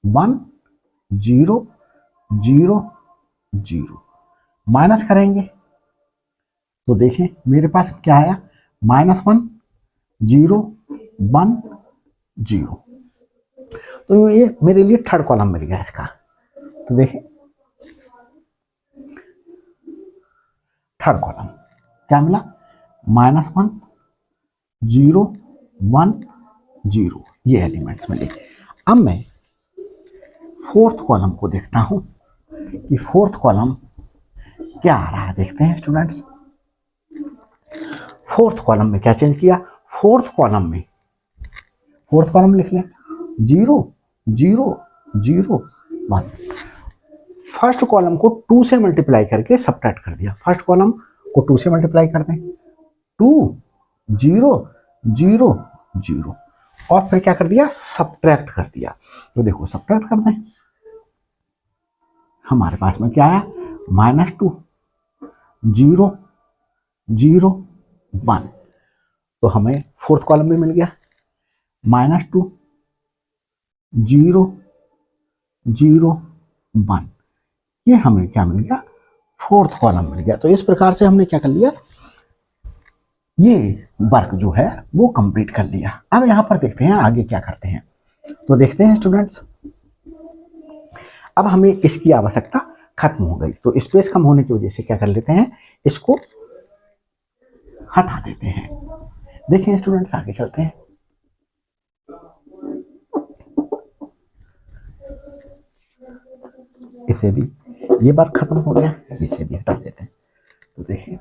1 0 0 0, माइनस करेंगे तो देखें मेरे पास क्या आया -1 0 1 0। तो ये मेरे लिए थर्ड कॉलम मिल गया इसका। तो देखें थर्ड कॉलम क्या मिला, -1 0 1 0, ये एलिमेंट्स मिले। अब मैं फोर्थ कॉलम को देखता हूं कि फोर्थ कॉलम क्या आ रहा है। देखते हैं स्टूडेंट्स, फोर्थ कॉलम में क्या चेंज किया। फोर्थ कॉलम लिख लें 0 0 0 1। फर्स्ट कॉलम को 2 से मल्टीप्लाई करके सबट्रैक्ट कर दिया। फर्स्ट कॉलम को 2 से मल्टीप्लाई कर दें, 2 0 0 0 और फिर क्या कर दिया, सबट्रैक्ट कर दिया। तो देखो सबट्रैक्ट कर दें, हमारे पास में क्या आया, -2 0 0 1। तो हमें फोर्थ कॉलम में मिल गया -2 0 0 1। ये हमें क्या मिल गया, फोर्थ कॉलम मिल गया। तो इस प्रकार से हमने क्या कर लिया, ये वर्क जो है वो कंप्लीट कर लिया। अब यहां पर देखते हैं आगे क्या करते हैं। तो देखते हैं स्टूडेंट्स, अब हमें इसकी आवश्यकता खत्म हो गई, तो स्पेस कम होने की वजह से क्या कर लेते हैं, इसको हटा देते हैं। देखिए स्टूडेंट्स आगे चलते हैं। इसे भी, ये बार खत्म हो गया, इसे भी हटा देते हैं। तो देखिए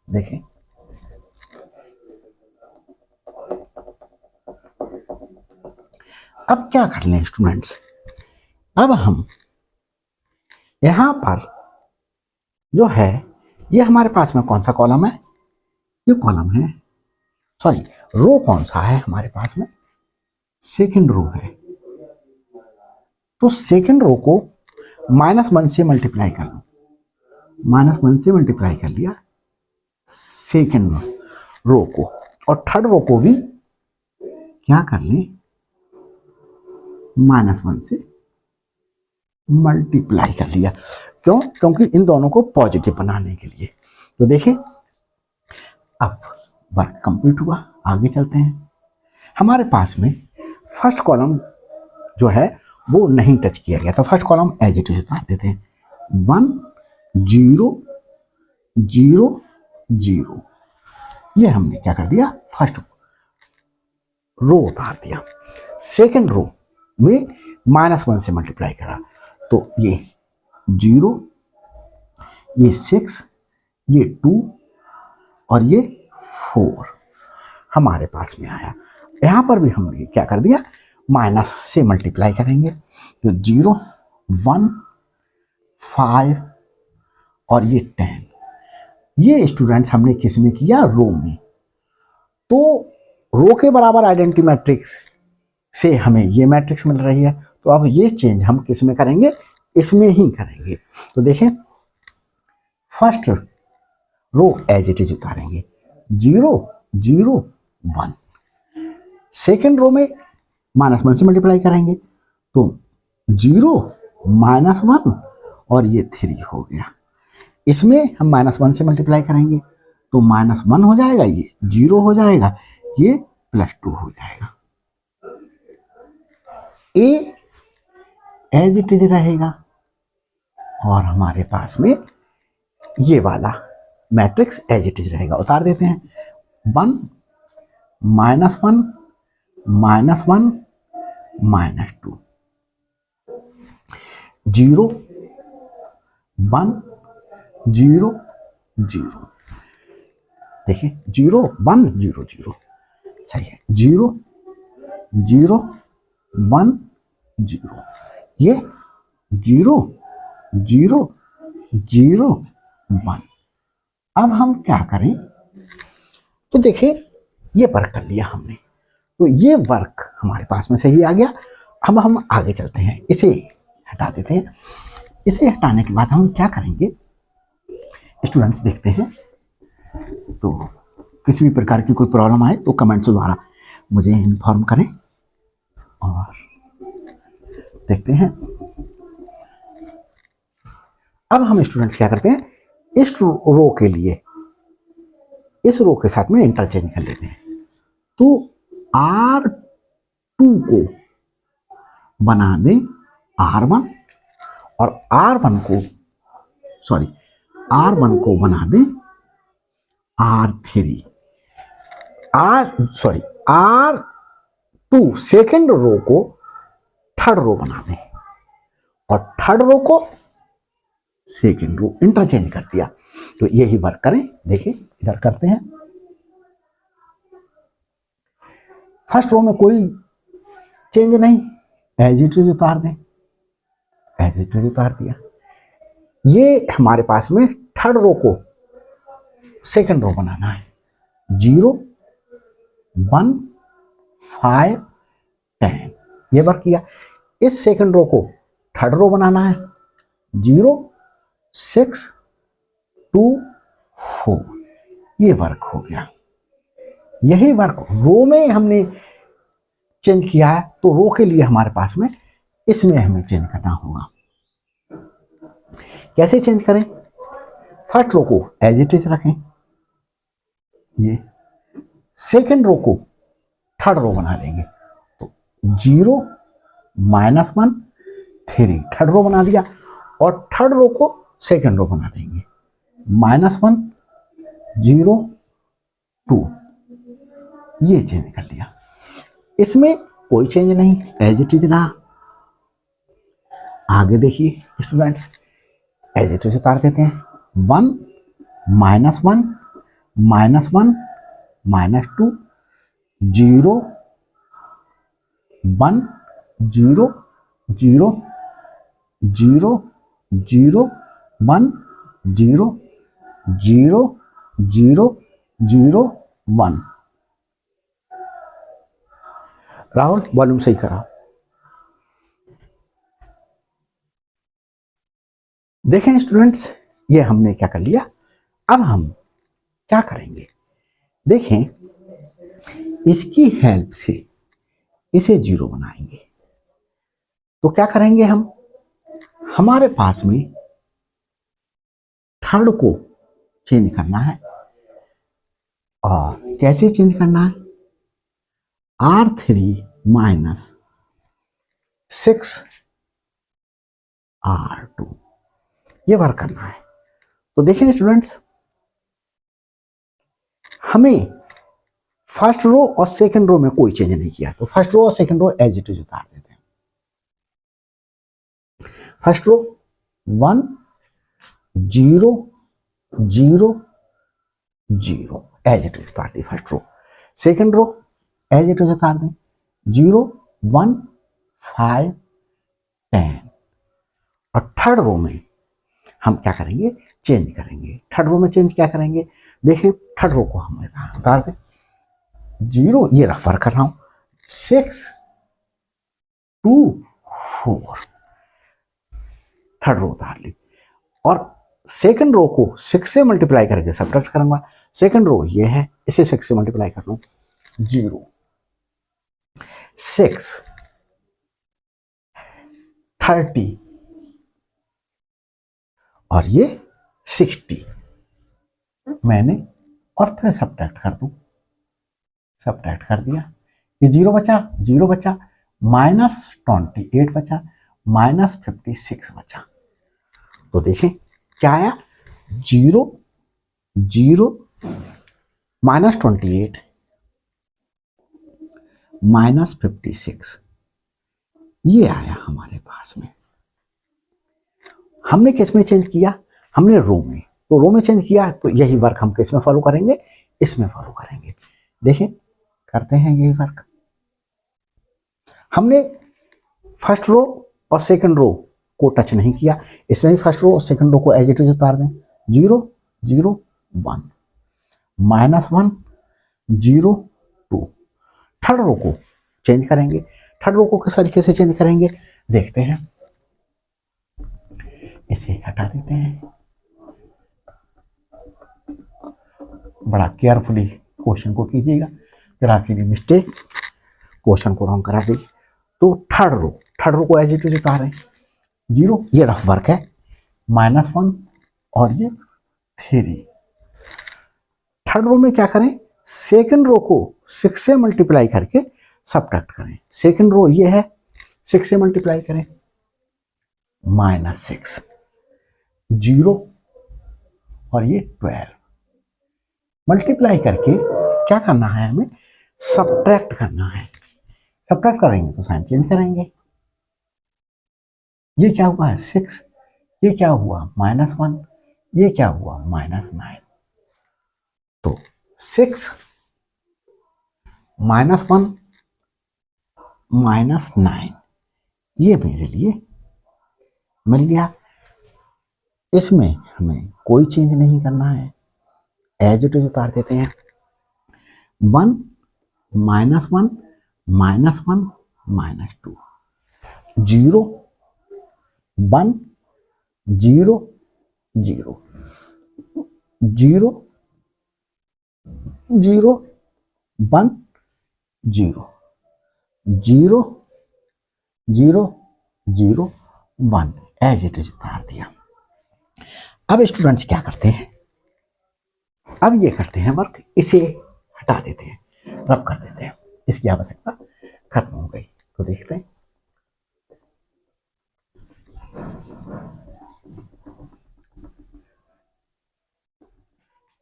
देखें, अब क्या कर लें स्टूडेंट्स, अब हम यहां पर जो है, ये हमारे पास में कौन सा कॉलम है, ये कॉलम है, सॉरी रो कौन सा है हमारे पास में, सेकंड रो है। तो सेकंड रो को -1 से मल्टीप्लाई कर लो, -1 से मल्टीप्लाई कर लिया सेकंड रो को, और थर्ड रो को भी क्या कर लें, -1 से मल्टीप्लाई कर लिया। क्यों, क्योंकि इन दोनों को पॉजिटिव बनाने के लिए। तो देखिए अब वर्क कंप्लीट हुआ, आगे चलते हैं। हमारे पास में फर्स्ट कॉलम जो है वो नहीं टच किया गया, तो first column as it is उतार देते हैं, 1 0 0 0। ये हमने क्या कर दिया, फर्स्ट रो उतार दिया। सेकंड रो में -1 से मल्टीप्लाई करा, तो ये 0, ये 6, ये 2 और ये 4 हमारे पास में आया। यहां पर भी हमने क्या कर दिया, माइनस से मल्टीप्लाई करेंगे, तो 0 1 5 और ये 10। ये स्टूडेंट्स हमने किस में किया, रो में। तो रो के बराबर आइडेंटिटी मैट्रिक्स से हमें ये मैट्रिक्स मिल रही है, तो अब ये चेंज हम किस में करेंगे, इसमें ही करेंगे। तो देखें first row as it is उतारेंगे, 0 0 1। सेकेंड रो में -1 से मल्टीप्लाई करेंगे, तो 0 -1 और ये 3 हो गया। इसमें हम -1 से मल्टीप्लाई करेंगे, तो -1 हो जाएगा, ये 0 हो जाएगा, ये +2 हो जाएगा। ए एज इट इज रहेगा और हमारे पास में ये वाला मैट्रिक्स एज इट इज रहेगा। उतार देते हैं, 1 -1 -1 -2, 0 1 0 0। देखिए 0 1 0 0 सही है, 0 0 1 0, ये 0 0 0 1। अब हम क्या करें, तो देखिए ये वर्क कर लिया हमने, तो ये वर्क हमारे पास में सही आ गया। अब हम आगे चलते हैं, इसे हटा देते हैं। इसे हटाने के बाद हम क्या करेंगे स्टूडेंट्स, देखते हैं। तो किसी भी प्रकार की कोई प्रॉब्लम आए तो कमेंट्स द्वारा मुझे इन्फॉर्म करें और देखते हैं। अब हम स्टूडेंट्स क्या करते हैं, इस रो के लिए इस रो के साथ में इंटरचेंज कर लेते हैं। तो R2 को बना दें R1 और R1 को बना दें R3। R2 सेकेंड रो को थर्ड रो बना दें और थर्ड रो को सेकेंड रो इंटरचेंज कर दिया। तो यही वर्क करें, देखिए इधर करते हैं। फर्स्ट रो में कोई चेंज नहीं, एज इट इज उतार दें, एज इट इज उतार दिया। ये हमारे पास में थर्ड रो को सेकेंड रो बनाना है, 0 1 5 10, ये वर्क किया। इस सेकेंड रो को थर्ड रो बनाना है, 0 6 2 4, ये वर्क हो गया। यही वर्क रो में हमने चेंज किया है, तो रो के लिए हमारे पास में इसमें हमें चेंज करना होगा। कैसे चेंज करें? फर्स्ट रो को एज इट इज रखें, ये सेकेंड रो को थर्ड रो बना देंगे, तो 0 -1 3 थर्ड रो बना दिया, और थर्ड रो को सेकेंड रो बना देंगे, -1 0 2, ये चेंज कर लिया। इसमें कोई चेंज नहीं, एज इट इज रहा। आगे देखिए स्टूडेंट्स, एज इट इज उतार देते हैं, 1 -1 -1 -2 0 1 0 0 0 0 1 0 0 0 0 1। राहुल वॉल्यूम सही करा। देखें स्टूडेंट्स, ये हमने क्या कर लिया। अब हम क्या करेंगे, देखें इसकी हेल्प से इसे 0 बनाएंगे। तो क्या करेंगे हम, हमारे पास में थर्ड को चेंज करना है, और कैसे चेंज करना है, R3 -6 R2, ये वर्क करना है। तो देखिए स्टूडेंट्स, हमें फर्स्ट रो और सेकंड रो में कोई चेंज नहीं किया, तो फर्स्ट रो और second row as it is उतार देते हैं। First row 1 0 0 0 as it is उतार दी first row. Second row as it is उतार दें, 0 1 5 10, और थर्ड रो में हम क्या करेंगे, चेंज करेंगे। थर्ड रो में चेंज क्या करेंगे, देखें थर्ड रो को हम उतार दें, 0, ये रेफर कर रहा हूं, 6 2 4, थर्ड रो उतार ली, और सेकंड रो को 6 से मल्टीप्लाई करके सब्ट्रैक्ट करूंगा। सेकंड रो ये है, इसे 6 से मल्टीप्लाई कर लूं, 0 6 30, और ये 60 मैंने, और फिर सब्ट्रैक्ट कर दूं, सब्ट्रैक्ट कर दिया, ये 0 बचा, 0 बचा, -28 बचा, -56 बचा। तो देखें क्या आया, 0 0 -28 -56, ये आया हमारे पास में। हमने किस में चेंज किया, हमने रो में, तो रो में चेंज किया, तो यही वर्क हम किस में फॉलो करेंगे, इसमें फॉलो करेंगे। देखें करते हैं यही वर्क। हमने फर्स्ट रो और सेकंड रो को टच नहीं किया, इसमें भी फर्स्ट रो और सेकंड रो को एज इट इज उतार दें, 0 0 1 -1 0 2। थर्ड रो को चेंज करेंगे, थर्ड रो को किस तरीके से चेंज करेंगे देखते हैं, इसे हटा देते हैं। बड़ा केयरफुली क्वेश्चन को कीजिएगा, जरा सी भी मिस्टेक क्वेश्चन को रॉन्ग करा देगी। तो थर्ड रो को एज इट इज उतारें, 0, ये रफ वर्क है, -1 और ये 3। थर्ड रो में क्या करें, सेकंड रो को 6 से मल्टीप्लाई करके सब्ट्रैक्ट करें। सेकंड रो ये है, 6 से मल्टीप्लाई करें, -6 0 और ये 12 मल्टीप्लाई करके क्या करना है, हमें सब्ट्रैक्ट करना है। सब्ट्रैक्ट करेंगे तो साइन चेंज करेंगे। ये क्या हुआ है 6, ये क्या हुआ -1, ये क्या हुआ -9। तो 6 -1 -9 ये मेरे लिए मिल गया। इसमें हमें कोई चेंज नहीं करना है, एज इट इज उतार देते हैं। 1 -1 -1 -2, 0 1 0 0 0 0 1 0 0 0 0 1 एज इट इज उतार दिया। अब स्टूडेंट्स क्या करते हैं, अब ये करते हैं वर्क, इसे हटा देते हैं, रब कर देते हैं, इसकी आवश्यकता खत्म हो गई। तो देखते हैं,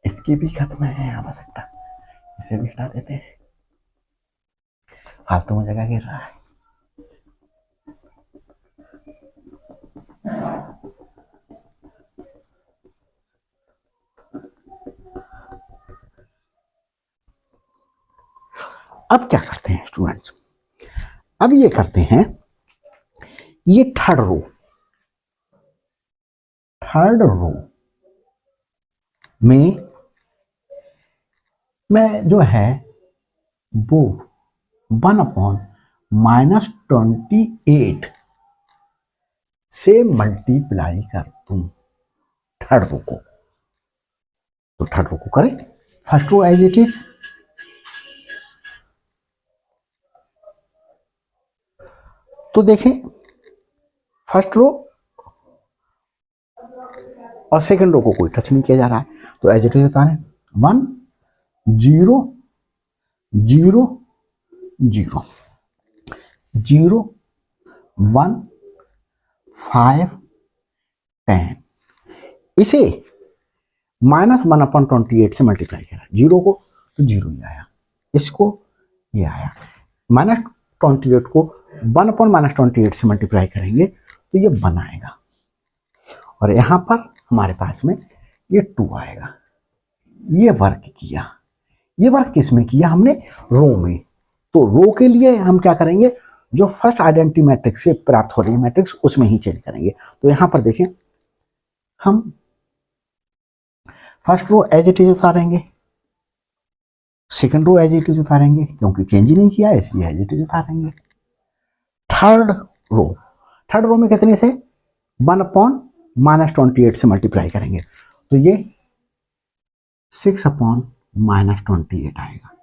इसकी भी खत्म है आवश्यकता, इसे भी हटा देते हैं, फालतू में जगह गिर रहा है। अब क्या करते हैं स्टूडेंट्स, अब ये करते हैं, ये थर्ड रो में जो है वो 1/-28 से मल्टीप्लाई कर दूं थर्ड रो को। तो थर्ड रो को करें, first row as it is, तो देखें फर्स्ट रो और सेकंड रो को कोई टच नहीं किया जा रहा है, तो एज इट इज उतारें। 1 0 0 0 0 1 5 10, इसे -1/28 से मल्टीप्लाई करा, 0 को तो 0 ही आया, इसको ये आया, -28 को 1/-28 से मल्टीप्लाई करेंगे तो ये 1 आएगा, और यहां पर हमारे पास में ये 2 आएगा। ये वर्क किया, ये वर्क किसमें किया हमने, रो में। तो रो के लिए हम क्या करेंगे, जो फर्स्ट आइडेंटिटी मैट्रिक्स से प्राप्त हो रही है मैट्रिक्स उसमें ही चेंज करेंगे। तो यहां पर देखें, हम first row as it is उतारेंगे, second row as it is उतारेंगे, क्योंकि चेंज ही नहीं किया इसलिए एज इट इज उतारेंगे। थर्ड रो में कितने से, 1/-28 से मल्टीप्लाई करेंगे, तो ये 6/-28 आएगा।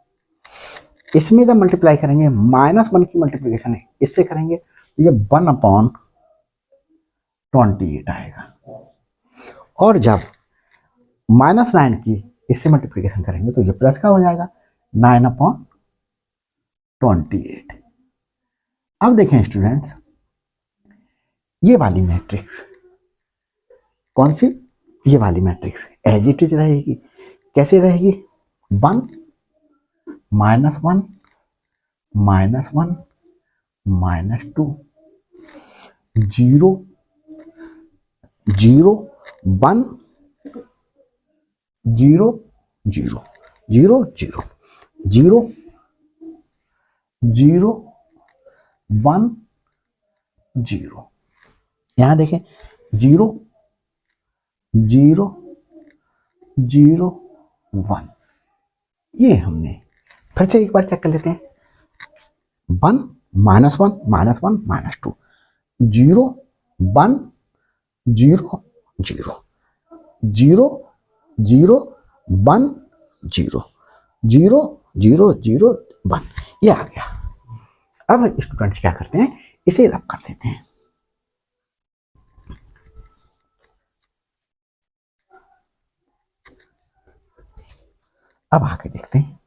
इसमें जब मल्टीप्लाई करेंगे, -1 की मल्टीप्लिकेशन है इससे करेंगे तो ये 1/28 आएगा, और जब -9 की इससे मल्टीप्लिकेशन करेंगे तो ये प्लस का हो जाएगा 9/28। अब देखें स्टूडेंट्स, ये वाली मैट्रिक्स कौन सी, ये वाली मैट्रिक्स एज इट इज रहेगी। कैसे रहेगी, 1 -1 -1 -2 0 0 1 0 0 0 0 0 0 1 0। यहां देखें 0 0 0 1, ये हमने फिर से एक बार चेक कर लेते हैं। 1 -1 -1 -2 0 1 0 0 0 0 1 0 0 0 0 1, ये आ गया। अब स्टूडेंट्स क्या करते हैं, इसे रब कर देते हैं। अब आके देखते हैं,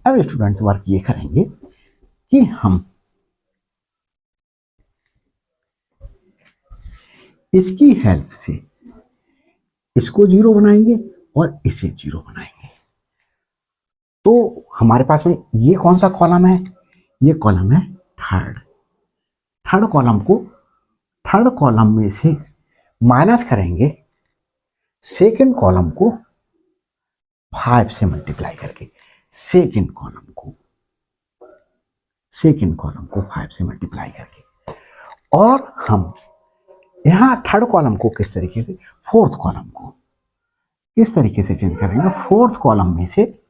अब स्टूडेंट्स वर्क ये करेंगे कि हम इसकी हेल्प से इसको 0 बनाएंगे और इसे 0 बनाएंगे। तो हमारे पास में ये कौन सा कॉलम है? ये कॉलम है थर्ड। थर्ड कॉलम में से माइनस करेंगे सेकंड कॉलम को 5 से मल्टीप्लाई करके। सेकंड कॉलम को 5 से मल्टीप्लाई करके, और हम यहां थर्ड कॉलम को किस तरीके से, फोर्थ कॉलम को किस तरीके से चेंज करेंगे? फोर्थ कॉलम में से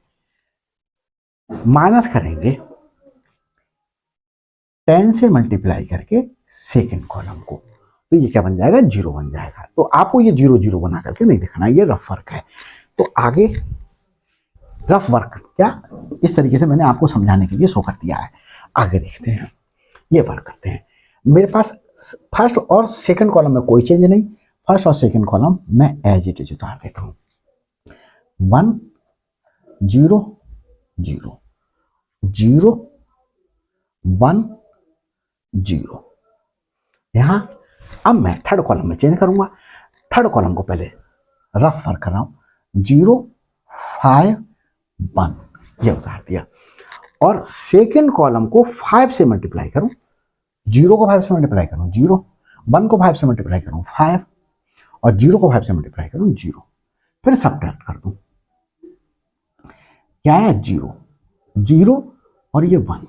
माइनस करेंगे 10 से मल्टीप्लाई करके सेकंड कॉलम को, तो ये क्या बन जाएगा? 0 बन जाएगा। तो आपको ये 0 0 बना करके नहीं दिखाना, ये रफ वर्क है। तो आगे रफ वर्क क्या, इस तरीके से मैंने आपको समझाने के लिए शो कर दिया है। आगे देखते हैं, ये वर्क करते हैं। मेरे पास फर्स्ट और सेकंड कॉलम में कोई चेंज नहीं, फर्स्ट और सेकंड कॉलम मैं एज इट इज उतार देता हूं। 1 0 0 0 1 0। यहां अब मैं थर्ड कॉलम में चेंज करूंगा। थर्ड कॉलम को पहले रफ वर्क कर रहा हूं, 0 5 1, ये उतार दिया। और सेकंड कॉलम को 5 से मल्टीप्लाई करूं, 0 को 5 से मल्टीप्लाई करूं 0, 1 को 5 से मल्टीप्लाई करूं 5, और 0 को 5 से मल्टीप्लाई करूं 0, फिर सब्ट्रैक्ट कर दूं। क्या है? 0 0 और ये 1।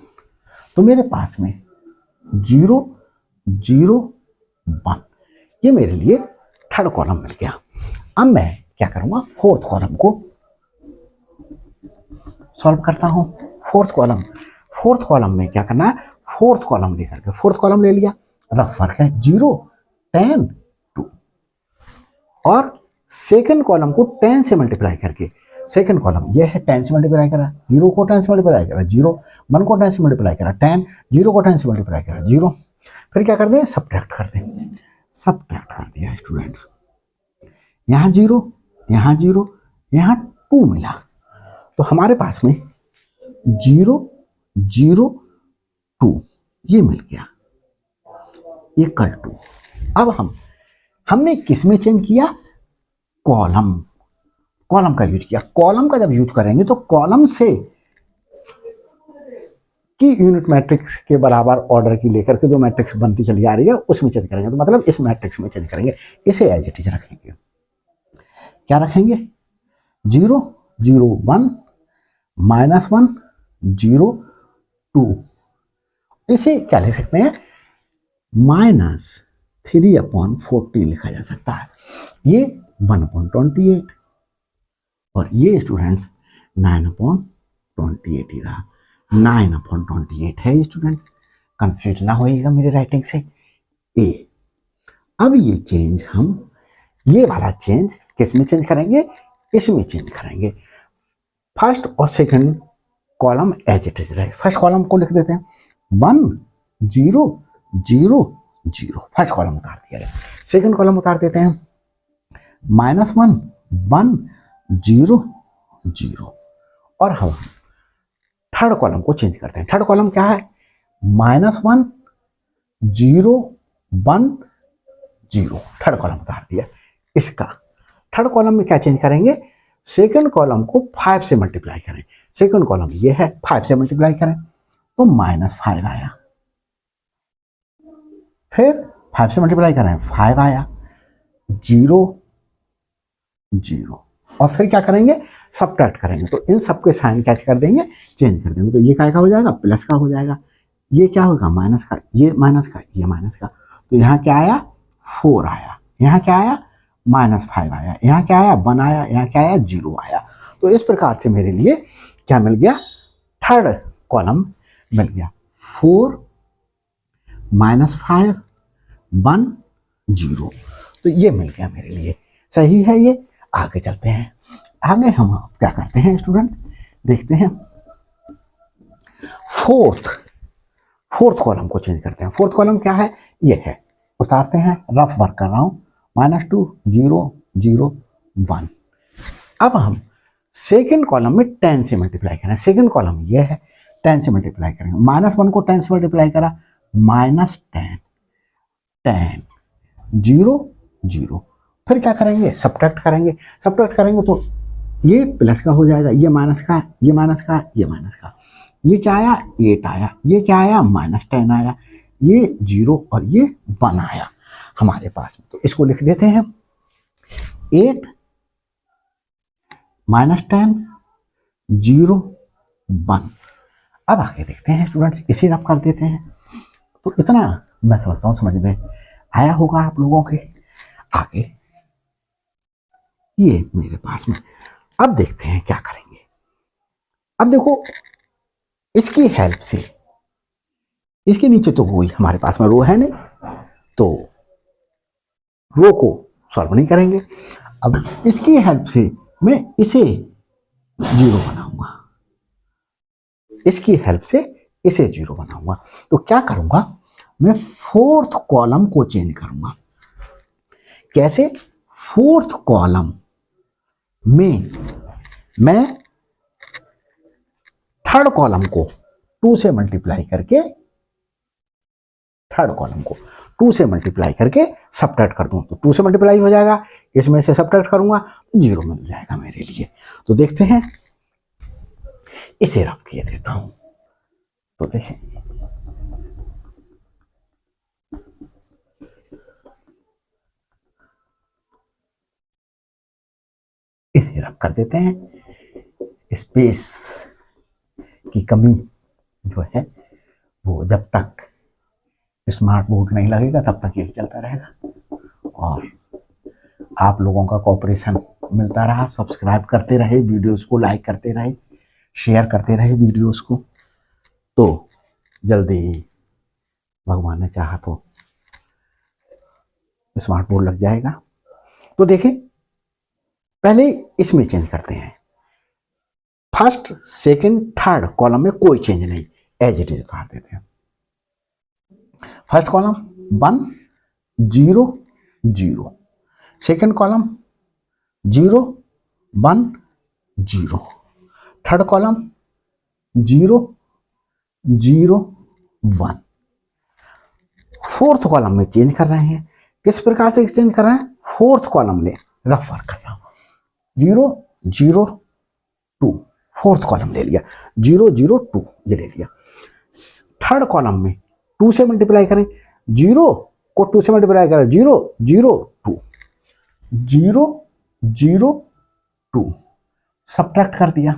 तो मेरे पास में 0 0 1, ये मेरे लिए थर्ड कॉलम मिल गया। अब मैं क्या करूंगा? फोर्थ कॉलम को सॉल्व करता हूं। फोर्थ कॉलम में क्या करना है? फोर्थ कॉलम लेकर के, फोर्थ कॉलम ले लिया, रफ वर्क है 0 10 2, और सेकंड कॉलम को 10 से मल्टीप्लाई करके, सेकंड कॉलम ये है 10 से मल्टीप्लाई करा, 0 को 10 से मल्टीप्लाई करा 0, 1 को 10 से मल्टीप्लाई करा 10, 0 को 10 से मल्टीप्लाई करा 0, फिर क्या कर दें? सब्ट्रैक्ट कर दें। सब्ट्रैक्ट कर दिया स्टूडेंट्स, यहां 0 यहां 0 यहां 2 मिला, तो हमारे पास में 0 0 2 ये मिल गया इक्वल टू। अब हमने किस में चेंज किया? कॉलम का यूज किया। कॉलम का जब यूज करेंगे तो कॉलम से की यूनिट मैट्रिक्स के बराबर ऑर्डर की लेकर के जो मैट्रिक्स बनती चली आ रही है उसमें चेंज करेंगे। तो मतलब इस मैट्रिक्स में चेंज करेंगे, इसे एज इट इज रखेंगे। क्या रखेंगे? 0 0 1 -1 0 2, इसे क्या लिख सकते हैं? -3/40 लिखा जा सकता है। ये 1/28, और ये स्टूडेंट्स 9/28 ही रहा। 9/28 है स्टूडेंट्स, कंफ्यूज ना होइएगा मेरी राइटिंग से। ए, अब ये चेंज हम, ये वाला चेंज किस में चेंज करेंगे? इसमें चेंज करेंगे। फर्स्ट और second column as it is रहे। फर्स्ट कॉलम को लिख देते हैं 1 0 0 0, फर्स्ट कॉलम उतार दिया गया। सेकंड कॉलम उतार देते हैं -1 1 0 0, और हम थर्ड कॉलम को चेंज करते हैं। थर्ड कॉलम क्या है? -1 0 1 0, थर्ड कॉलम उतार दिया। इसका थर्ड कॉलम में क्या चेंज करेंगे? सेकंड कॉलम को 5 से मल्टीप्लाई करें। सेकंड कॉलम ये है, 5 से मल्टीप्लाई करें तो -5 आया, फिर 5 से मल्टीप्लाई करें 5 आया, 0 0, और फिर क्या करेंगे? सब्ट्रैक्ट करेंगे। तो इन सबके साइन कैच कर देंगे, चेंज कर देंगे। तो ये क्या हो जाएगा? प्लस का हो जाएगा। ये क्या होगा? माइनस का, ये माइनस का, ये माइनस का। तो यहाँ क्या आया? 4 आया। यहाँ क्या आया? -5 आया। यहाँ क्या आया? 1 आया। यहाँ क्या आया? 0 आया। तो इस प्रकार से मेरे लिए क्या मिल गया? थर्ड कॉलम मिल गया। 4 -5 1 0, तो ये मिल गया मेरे लिए। सही है ये। आगे चलते हैं। आगे हम क्या करते हैं स्टूडेंट? देखते हैं फोर्थ कॉलम को चेंज करते हैं। फोर्थ कॉलम क्या है? ये है, उतारते हैं, रफ वर्क कर रहा हूं। -2 0 0 1। अब हम सेकंड कॉलम में 10 से मल्टीप्लाई करें। सेकंड कॉलम ये है, 10 से मल्टीप्लाई करेंगे। -1 को 10 से मल्टीप्लाई करा, -10 10 0 0। फिर क्या करेंगे, सब्ट्रैक्ट करेंगे। सब्ट्रैक्ट करेंगे तो ये प्लस का हो जाएगा, ये माइनस का, ये माइनस का, ये माइनस का। ये क्या आया, 8 आया। ये क्या आया, -10 आया। ये 0 और ये 1 आया हमारे पास में। तो इसको लिख देते हैं 8 -10 0 1। अब आगे देखते हैं स्टूडेंट्स, इसे रब कर देते हैं। तो इतना मैं समझता हूँ समझ में आया होगा आप लोगों के। आगे ये मेरे पास में, अब देखते हैं क्या करेंगे। अब देखो, इसकी हेल्प से, इसके नीचे तो कोई हमारे पास में रो है नहीं, तो रो को सॉल्व नहीं करेंगे। अब इसकी हेल्प से मैं इसे 0 बनाऊंगा, इसकी हेल्प से इसे 0 बनाऊंगा। तो क्या करूंगा, मैं 4th कॉलम को चेंज करूंगा। कैसे, 4th कॉलम में मैं 3rd कॉलम को 2 से मल्टीप्लाई करके, 3rd कॉलम को 2 से मल्टीप्लाई करके सब्ट्रैक्ट कर दूं तो 2 से मल्टीप्लाई हो जाएगा, इसमें से सब्ट्रैक्ट करूंगा तो 0 मिल जाएगा मेरे लिए। तो देखते हैं, इसे रब किए देता हूं। तो देखें, इसे रब कर देते हैं। स्पेस की कमी जो है वो जब तक स्मार्ट बोर्ड नहीं लगेगा तब तक यही चलता रहेगा। और आप लोगों का कोऑपरेशन मिलता रहा, सब्सक्राइब करते रहे, वीडियोस को लाइक करते रहे, शेयर करते रहे वीडियोस को, तो जल्दी भगवान ने चाहा तो स्मार्ट बोर्ड लग जाएगा। तो देखें, पहले इसमें चेंज करते हैं। 1st, 2nd, 3rd कॉलम में कोई चेंज नहीं, एज इट इज उतार देते हैं। 1st column 1 0 0, 2nd column 0 1 0, 3rd column 0 0 1। 4th column में चेंज कर रहे हैं। किस प्रकार से चेंज कर रहे हैं, 4th कॉलम में रफ वर्क कर रहा हूं, 0 0 2, 4th कॉलम ले लिया, 0 0 2 ये ले लिया। 3rd कॉलम में 2 से मल्टीप्लाई करें, 0 को 2 से मल्टीप्लाई करें, 0 0 2 0 0 2, सब्ट्रैक्ट कर दिया,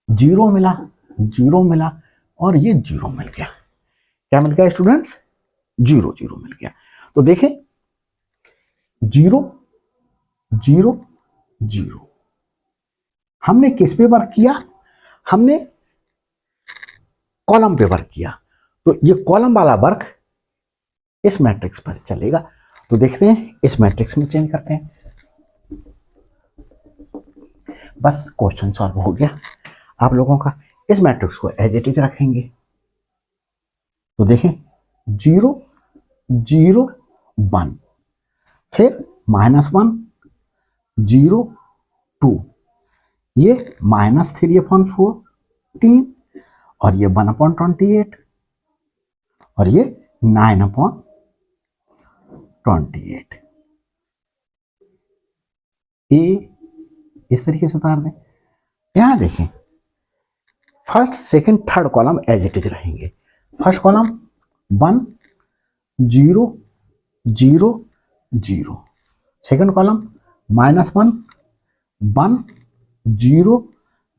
0 मिला, 0 मिला और ये 0 मिल गया। क्या मिल गया स्टूडेंट्स, 0 0 मिल गया। तो देखें, 0 0 0 हमने किस पे वर्क किया, हमने कॉलम पे वर्क किया। तो ये कॉलम वाला वर्क इस मैट्रिक्स पर चलेगा। तो देखते हैं, इस मैट्रिक्स में चेंज करते हैं। बस क्वेश्चन सॉल्व हो गया आप लोगों का। इस मैट्रिक्स को एज इट इज रखेंगे। तो देखें, 0 0 1, फिर -1 0 2, ये -3/14 और ये 1/28 और ये 9/28। ए इस तरीके से उतार दें। यहां देखें, 1st, 2nd, 3rd column as it is रहेंगे। 1st column 1 0 0 0, 2nd column -1 1 0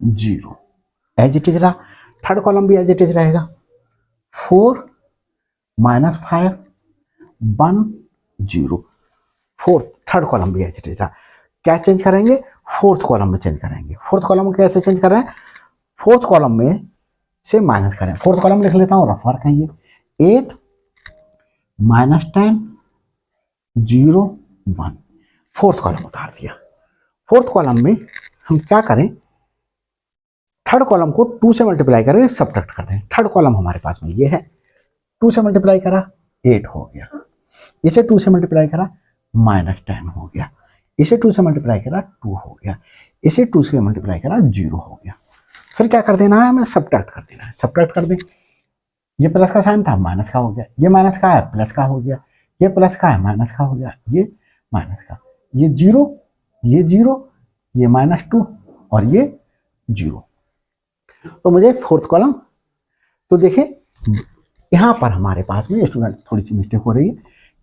0 as it is रहा। 3rd कॉलम भी एज इट इज रहेगा, 4 -5 1 0, 3rd कॉलम भी एज इट इज रहा। क्या चेंज करेंगे, 4th कॉलम में चेंज करेंगे। 4th कॉलम में कैसे चेंज कर रहे हैं, 4th कॉलम में से माइनस करें। 4th कॉलम लिख लेता हूं, रफ वर्क है ये। 8 -10 0 1, 4th कॉलम उतार दिया। 4th कॉलम में हम क्या करें, 3rd कॉलम को 2 से मल्टीप्लाई करें, सब्ट्रैक्ट कर दें। 3rd कॉलम हमारे पास में ये है, 2 से मल्टीप्लाई करा 8 हो गया, इसे 2 से मल्टीप्लाई करा -10 हो गया, इसे 2 से मल्टीप्लाई करा 2 हो गया, इसे 2 से मल्टीप्लाई करा 0 हो गया। फिर क्या कर देना है, हमें सब्ट्रैक्ट कर देना है। सब्ट्रैक्ट कर दें, ये प्लस का साइन था, माइनस का हो गया, ये माइनस का है, प्लस का हो गया, ये प्लस का है माइनस का हो गया, ये माइनस का, ये जीरो, ये जीरो, ये -2 और ये 0। तो मुझे फोर्थ कॉलम, तो देखें यहां पर हमारे पास में स्टूडेंट थोड़ी सी मिस्टेक हो रही है।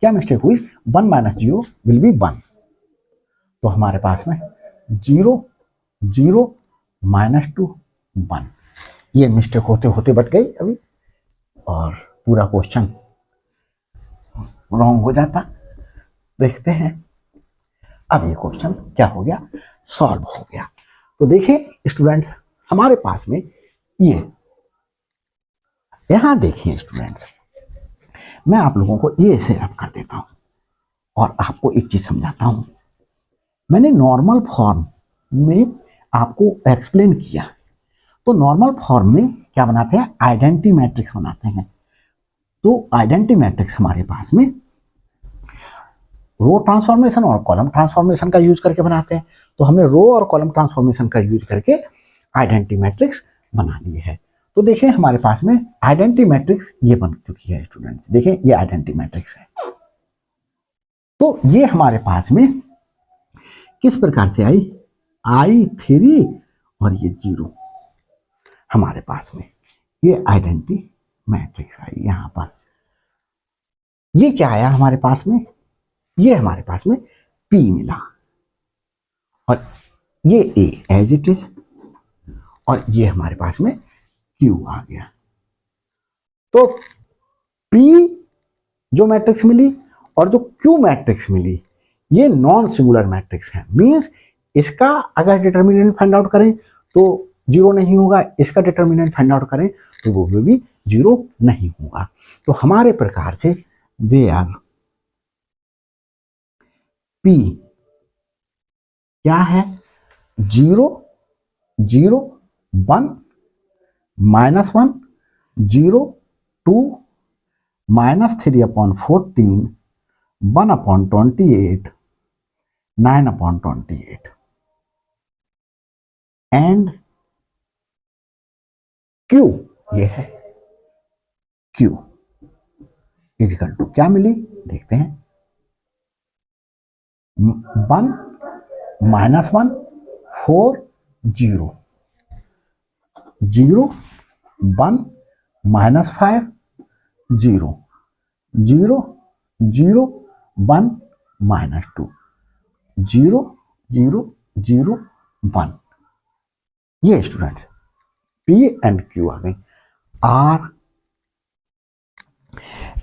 क्या मिस्टेक हुई? 1 - 0 विल बी 1। तो हमारे पास में 0 0 -2 1, ये मिस्टेक होते होते बच गई अभी, और पूरा क्वेश्चन रॉन्ग हो जाता। देखते हैं अब ये क्वेश्चन क्या हो गया, सॉल्व हो गया। तो देखिए स्टूडेंट्स हमारे पास में ये, यहां देखिए स्टूडेंट्स, मैं आप लोगों को ये ऐसे रब कर देता हूं और आपको एक चीज समझाता हूं। मैंने नॉर्मल फॉर्म में आपको एक्सप्लेन किया, तो नॉर्मल फॉर्म में क्या बनाते हैं, आइडेंटिटी मैट्रिक्स बनाते हैं। तो आइडेंटिटी मैट्रिक्स हमारे पास में रो ट्रांसफॉर्मेशन और कॉलम ट्रांसफॉर्मेशन का यूज करके बनाते हैं। तो हमने रो और कॉलम ट्रांसफॉर्मेशन का यूज करके आइडेंटिटी मैट्रिक्स बना लिए है। तो देखिए हमारे पास में आइडेंटिटी मैट्रिक्स ये बन चुकी है स्टूडेंट्स, देखें ये आइडेंटिटी मैट्रिक्स है। तो ये हमारे पास में किस प्रकार से आई, I3 और ये 0 हमारे पास में, ये आइडेंटिटी मैट्रिक्स आई। यहां पर ये क्या आया हमारे पास में, ये हमारे पास में P मिला और ये A एज इट इज, और ये हमारे पास में Q आ गया। तो P जो मैट्रिक्स मिली और जो Q मैट्रिक्स मिली, ये नॉन सिंगुलर मैट्रिक्स है। मींस इसका अगर डिटर्मिनेंट फाइंड आउट करें तो 0 नहीं होगा, इसका डिटर्मिनेंट फाइंड आउट करें तो वो भी 0 नहीं होगा। तो हमारे प्रकार से वेयर P क्या है, 0 0 1 -1 0 2 -3/14 1/28 9/28 एंड Q ये है, Q इजिकल टू क्या मिली देखते हैं, 1 -1 4 0 0 1 -5 0 0 0 1 -2 0 0 0 1। ये स्टूडेंट्स P एंड Q आ गई। आर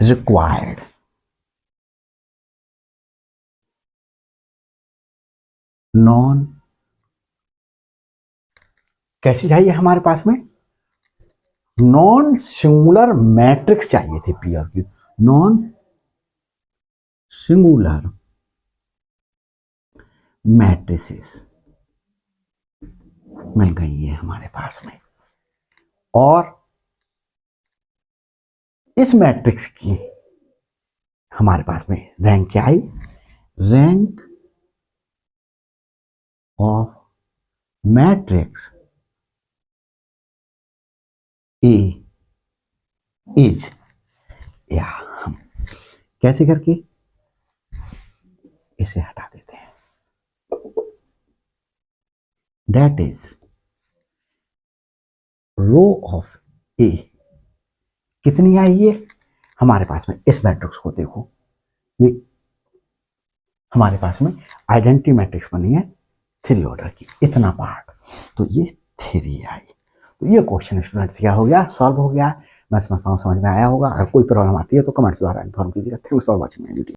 रिक्वायर्ड नॉन, कैसी चाहिए हमारे पास में, नॉन सिंगुलर मैट्रिक्स चाहिए थी P और Q, नॉन सिंगुलर मैट्रिसेस मिल गई है हमारे पास में। और इस मैट्रिक्स की हमारे पास में रैंक क्या आई, rank of matrix A is, या हम कैसे करके इसे हटा देते हैं, that is row of A कितनी आई है हमारे पास में, इस मैट्रिक्स को देखो, ये हमारे पास में आइडेंटिटी मैट्रिक्स बनी है 3 ऑर्डर की, इतना पार्ट, तो ये 3 आई। तो ये क्वेश्चन स्टूडेंट्स क्या हो गया, सॉल्व हो गया। मैं समझता हूँ समझ में आया होगा। अगर कोई प्रॉब्लम आती है तो कमेंट्स द्वारा इन्फॉर्म कीजिएगा। Thanks for watching my video.